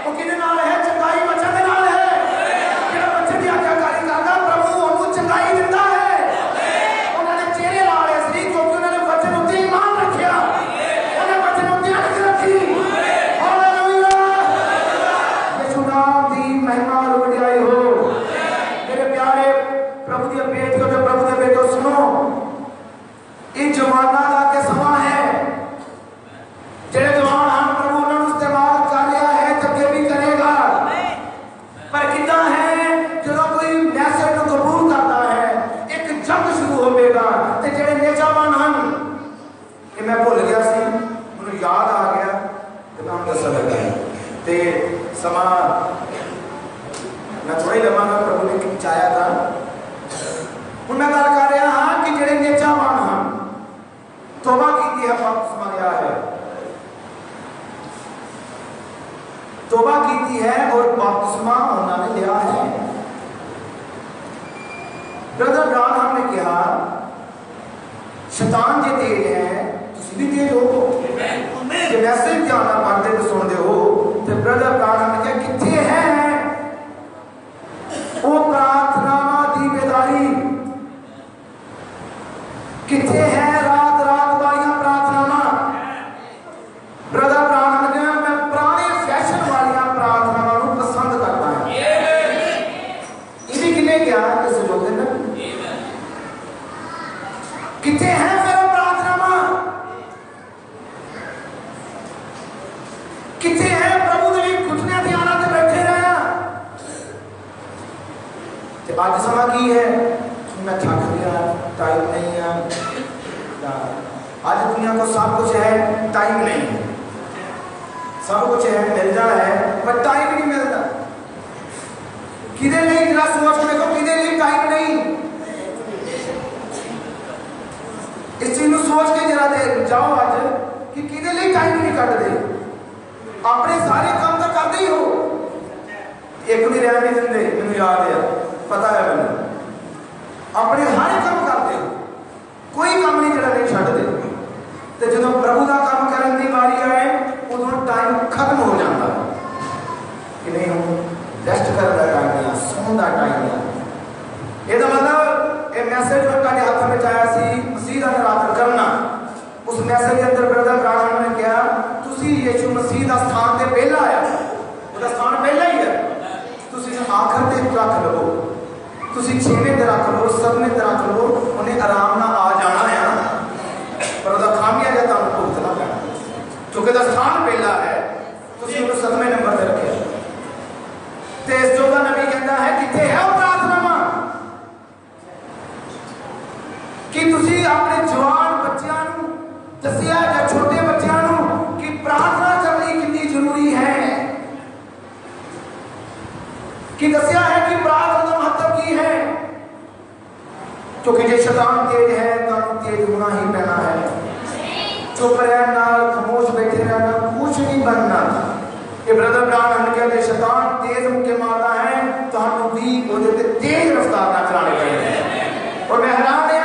A: वो किदे नाल है, चंगाई वचन दे नाल है, जेड़ा वचन की आज्ञाकारी करदा प्रभु उन्हें चंगाई दिंदा है। उन्होंने चेहरे लाले सी क्योंकि उन्होंने वचन उत्ते ईमान रखिया, उन्होंने वचन उत्ते अटक रखी। हालेलुया, यीशु नाम दी महिमा और वडियाई हो। मेरे प्यारे प्रभु दी बेटियों ते प्रभु दे बेटो सुनो, इन जवाना दा के समा है, जेड़े जवान हम प्रभु उन्होंने इस्तेमाल कर रहा है तो अगे भी करेगा, पर कितना है जो कोई मैसेज को कबूल करता है एक जंग शुरू होगा, ते जेड़े नेचावान हम, कि मैं भूल गया सी, मुझे याद आ गया तो मैं दस लगा ते समा मैं थोड़ा ही लवांगा, प्रभु ने चाया था हूँ मैं गल कर रहा हाँ कि जेड़े नेचावान हम तौबा की है, बपतिस्मा लिया है, तौबा की है और बपतिस्मा उन्होंने लिया है। ब्रदर ब्रानहम ने कहा शैतान जे तेज है तुसी भी तेज हो, जे मैसेज ध्यान नाल पढ़दे ते सुनदे हो, ते ब्रदर ब्रानहम ने कहा किथे है वो प्रार्थनावां दी बेदारी, किथे है रात रात वालियां प्रार्थनावां। ब्रदर ब्रानहम ने कहा मैं पुराने फैशन वालियां प्रार्थनावां नूं पसंद करता है, इन्हीं किने क्या किसी लोग ने किथे है मेरा प्रार्थनावां, किथे है प्रभु दे घुटने ते आना ते बैठे रहना। ते आज समा की है, मैं थक गया, टाइम नहीं है, आज दुनिया को सब कुछ है, टाइम नहीं है, सब कुछ है मिल जाना है पर टाइम नहीं मिलता। किदे लिए जरा सोच देखो, किदे लिए टाइम नहीं, इस चीज को सोच के जरा दे जाओ आज कि किदे लिए टाइम नहीं कटते। अपने सारे काम तो करते ही हो, एक भी रहने नहीं देंगे, मैंने याद है, पता है मैंने, अपने हर काम करते हो, कोई काम नहीं जरा नहीं छड्डदे, ते जदों प्रभु का काम करने की बारी आए उदों टाइम खत्म हो जाता है कि नहीं, हम रेस्ट करने का टाइम है, सोने का टाइम है। ये मतलब ये मैसेज जो तुहाडे हाथ में आया सी मसीह का निरादर करना, उस मैसेज के अंदर ब्रदर ब्रानहम ने कहा तुसी यीशु मसीह का स्थान ते पहला आया, उसका स्थान पहला ही है, तुसी आखिर ते रख लो, तुसी 6वें ते रख लो, 7वें ते रख लो, उन्हें आराम ना आ जाना है ना, पर उसका खामियाजा तुहानूं भुगतना पैना, क्योंकि उसका स्थान पहला है, तुसी उन्हें 7वें नंबर ते रखे। ते इस जोगा नबी कहता है किथे है वो प्रार्थनावां कि तुसी अपने जवान बच्चों नूं दसिया या छोटे बच्चों नूं कि प्रार्थना करनी कितनी जरूरी है, कि दसिया है कि प्रार्थना का महत्व की है, क्योंकि जो शैतान तेज है तो तेज होना ही पैना है। चुप रहना, खामोश बैठे रहना कुछ नहीं बनना। ये ब्रदर ब्रानहम ने कहा शैतान तेज मुक्के मारता है तो हम भी उहदे तेज रफ्तार ना चलाने चाहिए। और मैं हैरान है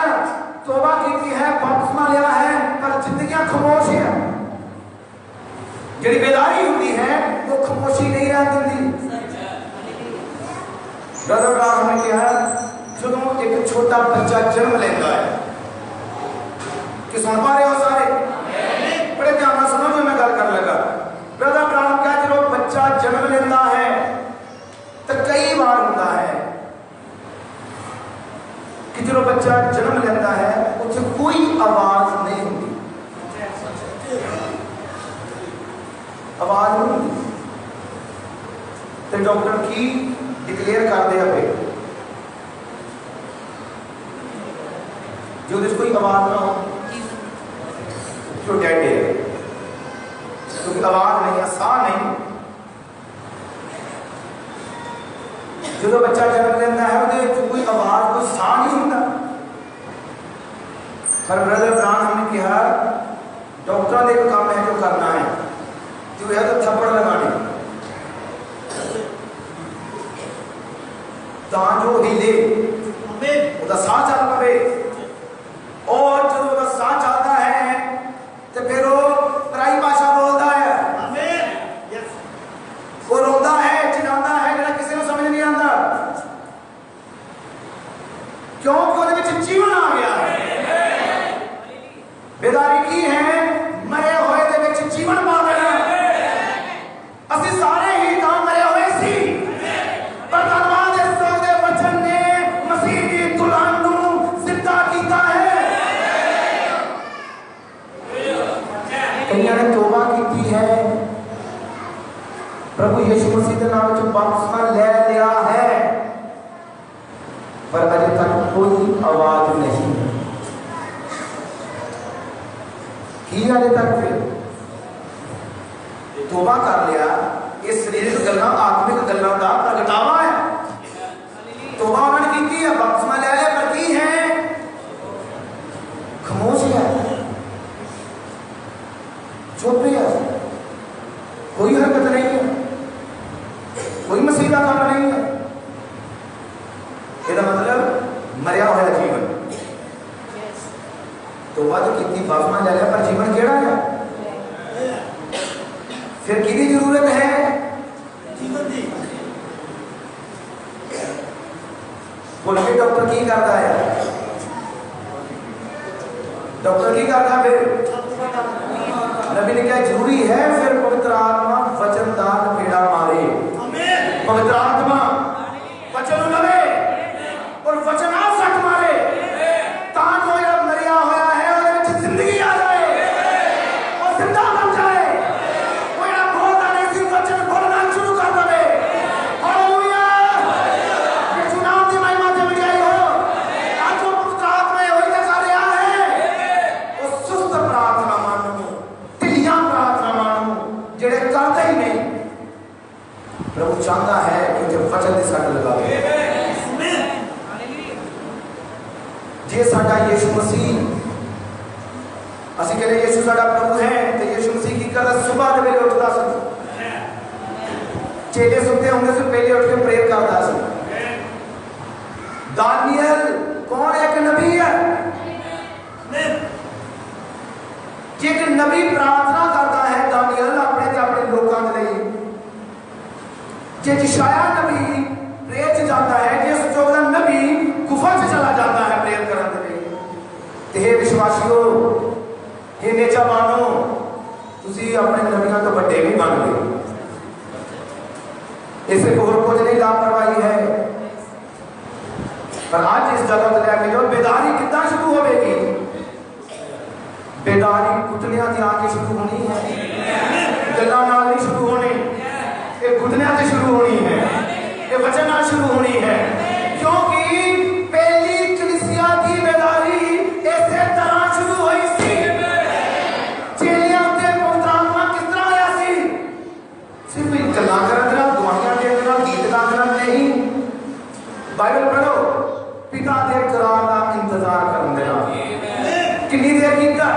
A: तौबा की है, बपतिस्मा लिया है, पर जिंदगियां खामोश है, जिहड़ी बेदारी होती है वो खामोशी नहीं रह देती। ब्रदर ब्रानहम ने कहा जो एक छोटा बच्चा जन्म लेता है, कि सुन पा रहे हो सारे, बड़े ध्यान से सुनो जो मैं गल कर लगा, जन्म लेता है उसे कोई आवाज नहीं होती, आवाज नहीं होती। तो डॉक्टर की डिक्लेयर कर दिया पे जो कोई आवाज ना हो तो डेड है, क्योंकि आवाज नहीं है, साह नहीं। जो बच्चा जन्म लेता है वो कोई आवाज कोई साह नहीं होता। पर ब्रदर ब्रान हमने कहा डॉक्टर का एक काम है जो करना है, जो है तो थप्पड़ लगाने जो हिले वो साह चल पवे, और जो साह चलता है तो फिर वो पराई भाषा बोलता है, वो रोता है चिल्लाता है, जरा किसी को समझ नहीं आता क्योंकि वो जीवन आ गया है। बेदारी की है मरे हुए के जीवन पा गया। असि सारे ही तो मरे हुए सी, पर धन्यवाद इस दे वचन ने मसीह की दुल्हन को जिंदा किया है। कईयां ने तौबा की है, प्रभु यीशु मसीह के नाम में बपतिस्मा ले लिया है, पर अभी तक कोई आवाज नहीं है। अजे तक फिर तौबा कर लिया, इस शरीरिक गल्लां आत्मिक गल्लां का प्रगटावा है। तौबा उन्होंने की है, बपतिस्मा ले लिया, पर की है खामोश है, चुप है, कोई हरकत नहीं है, कोई मसीह का काम नहीं है। इसका मतलब मरिया हुआ जीवन। तौबा तो की, बपतिस्मा ले लिया, पर जीवन केड़ा है? फिर किसकी जरूरत है? जीवन की। बोल के डॉक्टर की करता है? डॉक्टर की करता है? फिर नबी ने क्या जरूरी है? फिर पवित्र आत्मा वचन दान पेड़ा मारे, पवित्र आत्मा वचन लवे और वचन सट मारे, ताकि जो मरिया होया है और जिंदगी आ जाए और जिंदा बन जाए। कोई बोलता नहीं सी, वचन बोलना शुरू कर दे। हालेलुया, यीशु नाम की महिमा जब गई हो, आज जो पवित्र आत्मा होई के कर रहा है, वो सुस्त प्रार्थना मानो, ढिलियां प्रार्थना मानो, जेड़े करते ही नहीं। प्रभु चाहता है कि जब वचन की सट लगावे, जे साडा यीशु मसीह, असि कहते यीशु साडा प्रभु है, तो यीशु मसीह की करता सुबह के वेले उठता सी, चेले सुनते होंगे से पहले उठ के प्रेयर करता सी। दानियल कौन एक नबी है? जे एक नबी प्रार्थना करता है, दानियल अपने लोगों के लिए, जे यशायाह नबी प्रेयर च जाता है, जिस जो नबी गुफा च चला जाता है प्रेयर करने के लिए। ते हे विश्वासियों, हे नेचावानो, तुसी अपने नबियों तो बड़े भी बन गए। इसे और कुछ नहीं लापरवाही है। पर आज इस जगह को लेकर जो बेदारी कितना शुरू होगी, बेदारी घुटनियां से आके शुरू होनी है, गल्लां नाल नहीं शुरू होनी, ये घुटनियां से शुरू होनी है, ये वचन नाल शुरू होनी है। क्योंकि पहली कलीसिया की बेदारी ऐसे तरह शुरू हुई सी। चेलियां ते पवित्र आत्मा किस तरह आया सी? सिर्फ गल्लां करन दे नाल, दुआइयां देण दे नाल, गीत गाण दे नाल नहीं। बाइबल पढ़ो, पिता दे करार दा इंतजार करन दे नाल। कितनी देर कीता?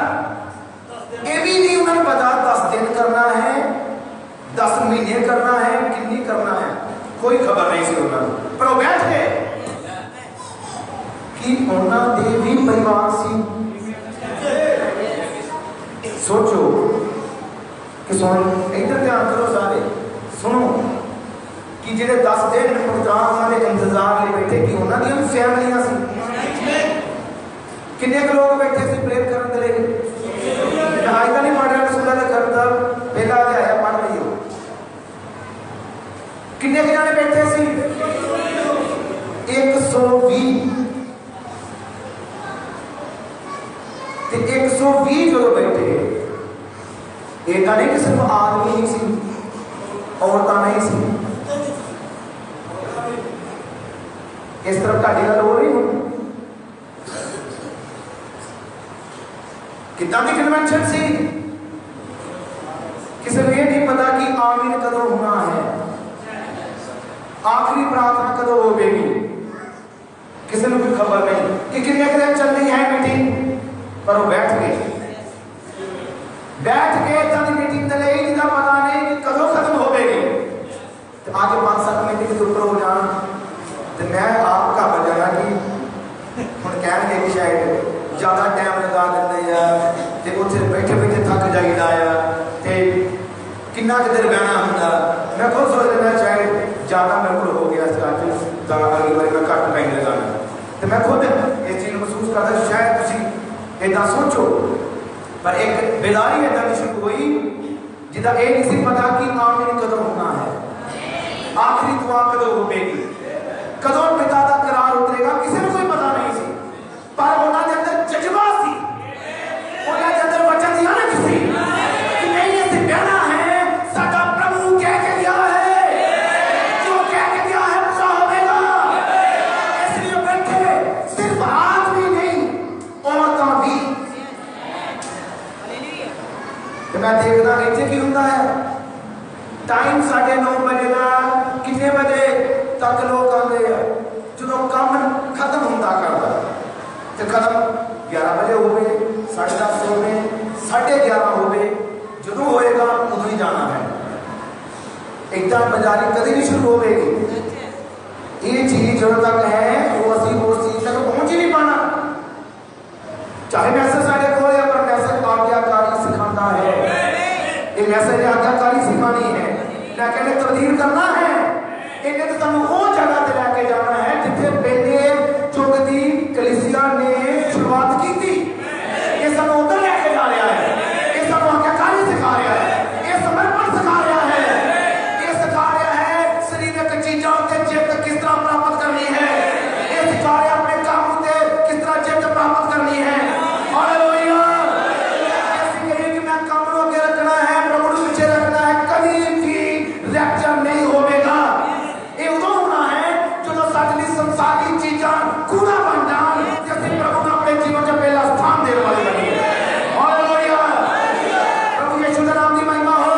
A: ये भी नहीं उन्हें पता 10 दिन करना है, 10 महीने करना है, कितनी करना है, कोई खबर नहीं सी उन्होंने। पर वो बैठ गए कि उन्होंने भी परिवार सी। सोचो कि सुन, इधर ध्यान करो सारे, सुनो कि जेडे 10 दिन प्रोग्राम के इंतजार ले बैठे कि उन्होंने फैमिलियां सी। कितने लोग बैठे थे प्रेयर करने के लिए? आज का नहीं पढ़ रहा सुना था करता पहला आया पढ़ रही हो। कितने जाने बैठे सी? 120। 120 जो बैठे, एक नहीं कि सिर्फ आदमी ही सी, औरतां नहीं सी। इस तरफ ढाडी गल हो रही हो कितना की कन्वेंशन सी। किसी को ये नहीं पता कि आमीन कदों होना है, आखिरी प्रार्थना कदों होगी, किसी को कोई खबर नहीं कि कितने दिन चलनी है मीटिंग। पर वो बैठ गए तब मीटिंग चले जिसका पता नहीं कि कदों खत्म होगी। तो आगे 5-7 मिनट के ऊपर हो जाना तो मैं आप घबर जाना कि हम कह कि शायद ज़्यादा टाइम लगा देते हैं तो उत्थे बैठे बैठे थक जाइदा है तो कितना देर बहना होंगे। मैं खुद सोच लेना शायद ज़्यादा मेरे को हो गया अगली बार मैं घट टाइम लगाना। तो मैं खुद इस चीज़ महसूस करता शायद तुम इदा सोचो। पर एक बेदारी इदा की शुरू हुई जिदा ये नहीं सी पता कि आमीन कदों होना है, आखिरी दुआ कदों होगी, कदों पिता का करार उतरेगा, किसी को कोई पता नहीं सी। पर उन्होंने अंदर जज्बा सी, उन्होंने अंदर वचन दिया ना किसी कि नहीं ऐसे कहना है, साडा प्रभु कह के दिया है, जो कह के दिया है पूरा होगा। इसलिए बैठे सिर्फ आदमी नहीं औरतां भी। तो मैं देखदा इत्थे की हुंदा है, टाइम 9:30 बजे का कितने बजे तक लोग आते हैं, जो काम खत्म होता करता तो खत्म 11 बजे हो गए, 10:30 हो गए, 11:30 हो गए, जो होएगा उदों ही जाना है। एकदम बाजारी कभी नहीं शुरू होगी। ये चीज जो तक है वो असी उस चीज तक पहुंच ही नहीं पाना। चाहे मैसेज साढ़े को या पर मैसेज आज्ञाकारी सिखाता है, ये मैसेज आज्ञाकारी सिखानी है, ना कहने तब्दील करना है। इन्हें तो तुम वो जगह पे लेके जाना है जिथे पहले चुग दी कलीसिया ने शुरुआत की थी। ये सब उधर लेके जा रहा है, ये सब आज्ञाकारी सिखा रहा है, ये समर्पण सिखा रहा है, ये सिखा रहा है शरीर की चीजों के जिद किस तरह प्राप्त करनी है, ये सिखा रहा है अपने काम से किस तरह जिद प्राप्त करनी है। हालेलुया। ऐसे कहिए कि मैं काम को आगे रखना है, प्रभु को पीछे रखना है, कभी भी रैप्चर नहीं होगा। ये उदों होना है जो सारी संसारी चीज़ां कूड़ा बन जान, जैसे प्रभु ने अपने जीवन में पहला स्थान देने वाली बनी है। हालेलुया। प्रभु यीशु के नाम की महिमा हो।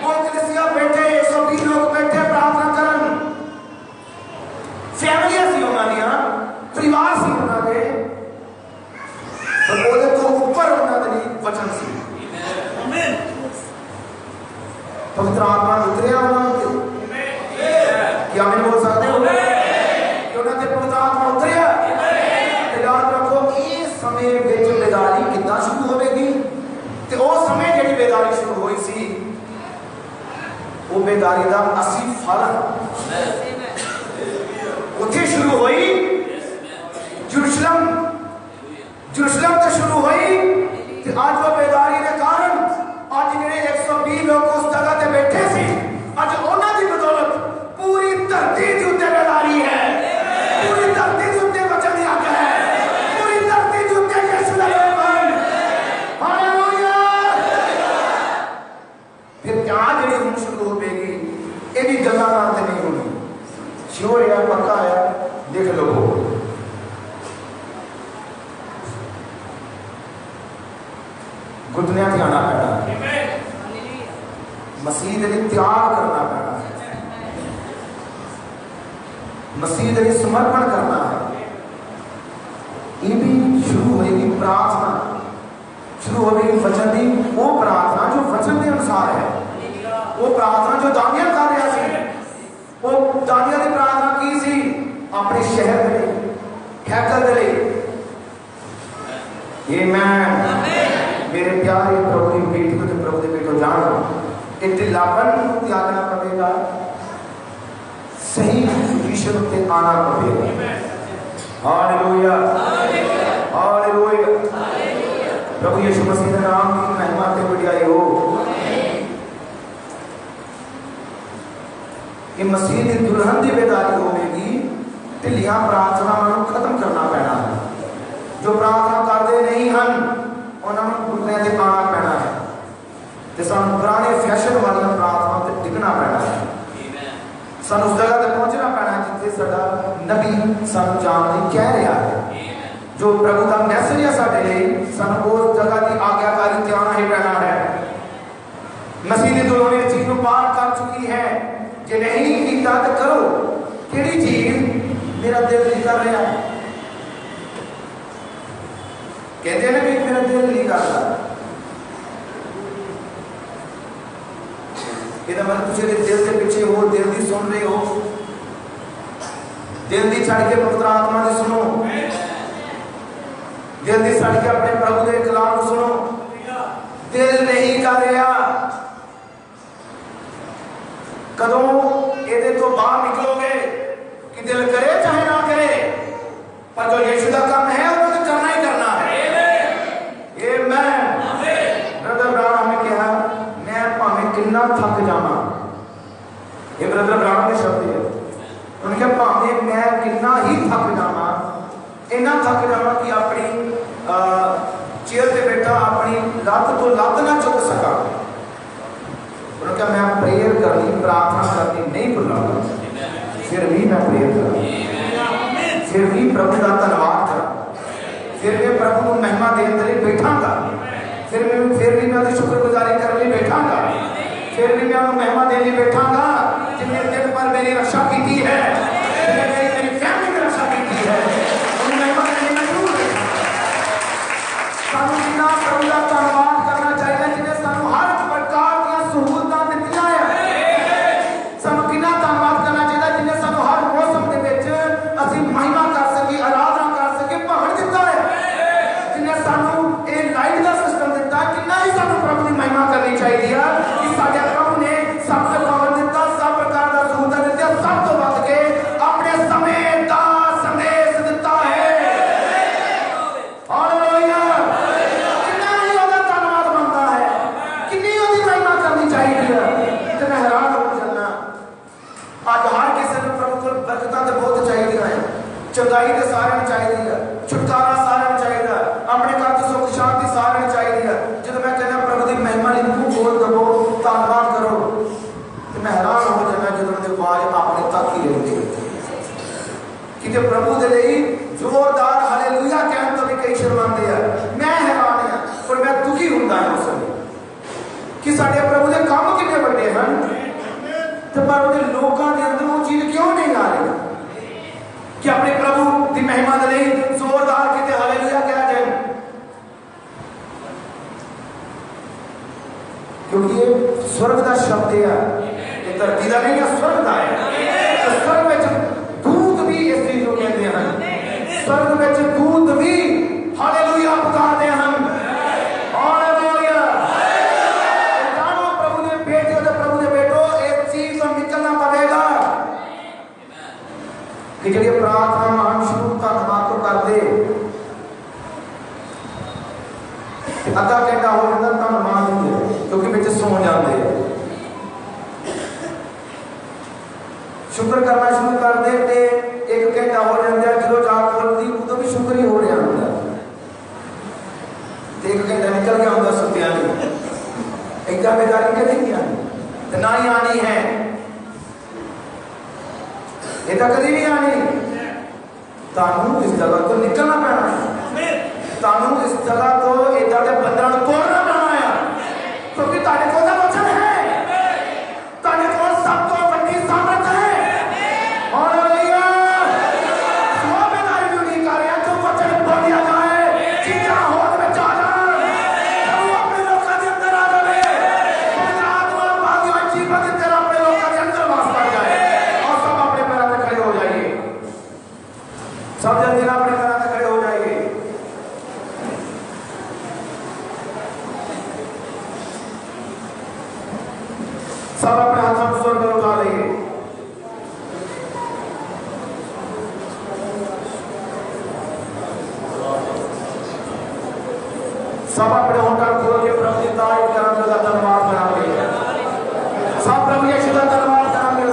A: वो कलीसिया बैठे 120 लोग बैठे प्रार्थना करन, फैमिली सी होना दिया, परिवार सी होना दे, पर बोले तो ऊपर होना दे वचन सी। आमीन। पवित्र आत्मा उतरिया होना क्या आमीन बोल सकते हो? उन्होंने पवित्र आत्मा उतरिया। याद रखो ये समय विच बेदारी कितना शुरू होगी, तो वो समय जी बेदारी शुरू हुई सी वो बेदारी का 80 फल उत्थे शुरू हुई। जुरूशलम तो शुरू हुई, आज वो बेदारी के कारण आज जिन्हें 120 लोग उस जगह पे बैठे सी, आज उन्होंने की बदौलत पूरी धरती के उत्ते बेदारी है, पूरी धरती के उत्ते वचन की आज्ञा है, पूरी धरती के उत्ते यीशु का नाम है। हालेलुया। फिर क्या जड़ी हुन शुरू होगी, ये भी गल्लां नाल ते नहीं होनी। श्योर है, पक्का है, देख लो। घुटने थे आना पैना, मसीह के लिए त्याग करना पैना, मसीह के लिए समर्पण करना है। ये भी शुरू होगी प्रार्थना, शुरू होगी वचन की वो प्रार्थना जो वचन के अनुसार है, वो प्रार्थना जो दानियल कर रहा सी। वो दानियल की प्रार्थना की सी अपने शहर के लिए, हैकल के लिए। आमीन। मेरे प्यारे प्रभु की बेटी को, प्रभु के बेटो जान एक ढिलापन त्यागना पड़ेगा, सही पोजीशन पे आना पड़ेगा। हालेलुया। हालेलुया। प्रभु यीशु मसीह के नाम की महिमा ते बढ़ाई हो। कि मसीह की दुल्हन की बेदारी होगी, ढिलियां प्रार्थना खत्म करना पैना है। जो प्रार्थना करते नहीं हैं पुराने पुतलियां ते आना पैना है ते सानू पुराने फैशन वाली प्रार्थना ते टिकना पैना है। सानू उस जगह ते पहुंचना पैना है जिथे साडा नबी सानू जान लई कह रहा है। जो प्रभु का मैसेज है साडे लई, सानू उस जगह की आज्ञाकारी ते आना ही पैना है। मसीह ने दोनों ने चीज को पार कर चुकी है। जे नहीं कीता तो करो, केड़ी चीज मेरा दिल नहीं कर रहा, कहते ना कि मेरा दिल नहीं करता, ये मतलब तुझे दिल के पीछे हो, दिल की सुन रहे हो, दिल की छड़ के पवित्र आत्मा की सुनो, दिल की छड़ के अपने प्रभु के कलाम को सुनो। दिल नहीं कर रहा, कदों ये तो बाहर निकलोगे कि दिल करे चाहे ना करे, पर जो यीशु का काम है वो तो करना ही करना है। ब्रदर ब्राउन ने कहा मैं भावें कितना थक जावा, ये ब्रदर ब्राउन के शब्द है। उन्होंने कहा भावें मैं कितना ही थक जावा, इन्ना थक जावा कि अपनी चेयर पे बैठा अपनी लत तो लत ना चुक सका। उन्होंने कहा मैं प्रेयर करनी, प्रार्थना करनी नहीं भूलांगा, फिर भी मैं प्रेयर करूंगा, फिर भी प्रभु का धन्यवाद करूंगा, फिर मैं प्रभु को महिमा देने के लिए बैठांगा, फिर भी मैं शुक्रगुजारी करने लिए बैठांगा, फिर भी मैं महिमा देने बैठांगा जिन्हें दिन पर मेरी रक्षा की है, जिन्हें मेरी फैमिली की रक्षा की है, उन महिमा देने में जरूर सानू कितना प्रभु का धन्यवाद करना चाहिए जिन्हें सानू हर प्रकार की सहूलतां दित्तियां है। सानू कितना धन्यवाद करना चाहिए जिन्हें सानू हर मौसम के विच असीं महिमा कर सके, आराधना कर सके, भवन दिता है, जिन्हें सानू ये लाइट का सिस्टम दिता, कितना ही सानू प्रभु की महिमा करनी चाहिए कि साडे प्रभु ने सब तो भवन दिता, सब प्रकार का सहूलतां दित्तियां, सब तो वध के अपने समय का संदेश दिता है। हालेलुया, कितना ही ओदा धन्यवाद बनता है, कितनी ओदी महिमा करनी चाहिए। इतना हैरान हो जाना, आज हर किसी को प्रभु को बरकतां ते बहुत चाहिए है, चंगाई ते सारे चाहिए, छुटकारा सारे चाहिए, अपने घर की सुख शांति सारे चाहिए। जब मैं कहना प्रभु की महिमा लिए मुंह बोल दबो, धन्यवाद करो, तो मैं हैरान हो जाना जब उन्होंने आवाज अपने तक ही रहती है कि प्रभु के लिए जोरदार हालेलुया कहने तो भी कई शर्माते हैं। मैं हैरान है और मैं दुखी होता है उस समय कि साडे प्रभु के काम कितने बड़े हैं, तो पर उनके लोगों के अंदर वो चीज क्यों नहीं आ रही कि अपने प्रभु की महिमा के लिए जोरदार कहते हालेलुया कह जाए, क्योंकि ये स्वर्ग का शब्द है, ये धरती का नहीं है, स्वर्ग का है। तो स्वर्ग में दूत भी इस चीज को कहते हैं, स्वर्ग में दूत भी हालेलुया पुकारते हैं हम, हालेलुया। जानो प्रभु ने बेटे हो तो प्रभु ने बेटो एक चीज तो निकलना पड़ेगा कि जब प्रार्थना महान शुरू धन्यवाद तो कर दे, अद्धा घंटा हो जाता धन्यवाद नहीं, क्योंकि बच्चे सो जाते हैं। शुक्र करना शुरू कर दे ते एक घंटा हो जाता है, चलो जाग खोलती उदों भी शुक्र ही हो रहा होता, एक घंटा निकल गया होता सुत्या नहीं, इतना बेकारी कभी नहीं आनी, ना ही आनी है, ये तो कभी नहीं आनी। तानू इस जगह को निकलना पैना है, तानू इस जगह को इधर के बंदरां को तोड़ना पैना है, क्योंकि ताने को वचन है, ताने को सब तो बड़ी सामर्थ है। हालेलुया, वो बेदारी भी नहीं कर रहा, जो वचन बोल दिया जाए चीज़ां होने में जा जाए, वो अपने लोगों के अंदर आ जाए, पवित्र आत्मा भाग्य अच्छी बात तेरा अपने लोगों के अंदर वास कर जाए और सब अपने पैरों पे खड़े हो जाइए, सब जल्दी अपने पैरों पे खड़े हो जाइए। सब अपने हाथों को स्वर्ग में उठा लेंगे। सब अपने होठों खोल के प्रभु की तारीफ करेंगे, धन्यवाद करेंगे, सब प्रभु यीशु का धन्यवाद करेंगे।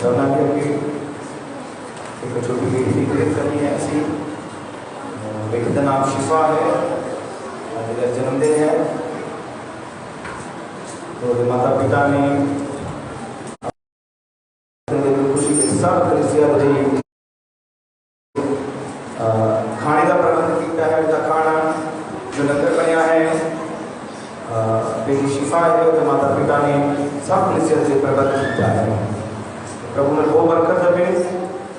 A: सबना के अगे एक छोटी बेटी की प्रेयर करनी है ऐसी। बेटी का नाम शिफा है, मेरा जन्मदिन है। तो माता पिता ने खुशी के साथ खाने का प्रबंध किया है। उनका खाना जो लंगर बनाया है, बेटी शिफा है, तो माता पिता ने सब से प्रबंध किया है। प्रभु ने वो बरकत है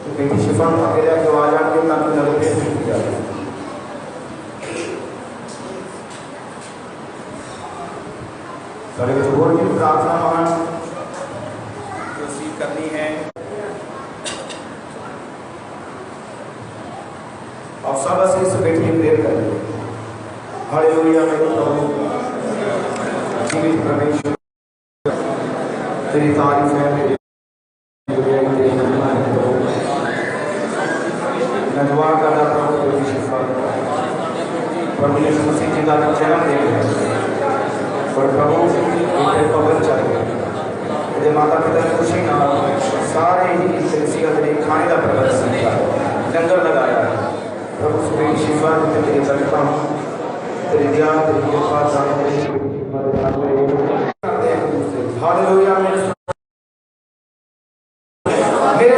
A: तो बेटी शिफा अकेले के आवाज आके ताकि नगर किया जाए। और की प्रार्थना महान करनी है। और सब से इस बेटी की प्रेयर करेंगे। हालेलुया में प्रभु जीवित परमेश्वर तेरी तारीफ है, मैं दुआ करता प्रभु तेरी शिफा प्रभु यीशु मसीह जी का जन्म दे और प्रभु पवन चाहिए यदि माता पिता ने खुशी ना सारे ही खाने का प्रबंध लंगर लगाया है। प्रभु तेरी शिफा तेरी करता हूँ, तेरी ध्यान तेरी कृपा हालेलुया। मेरे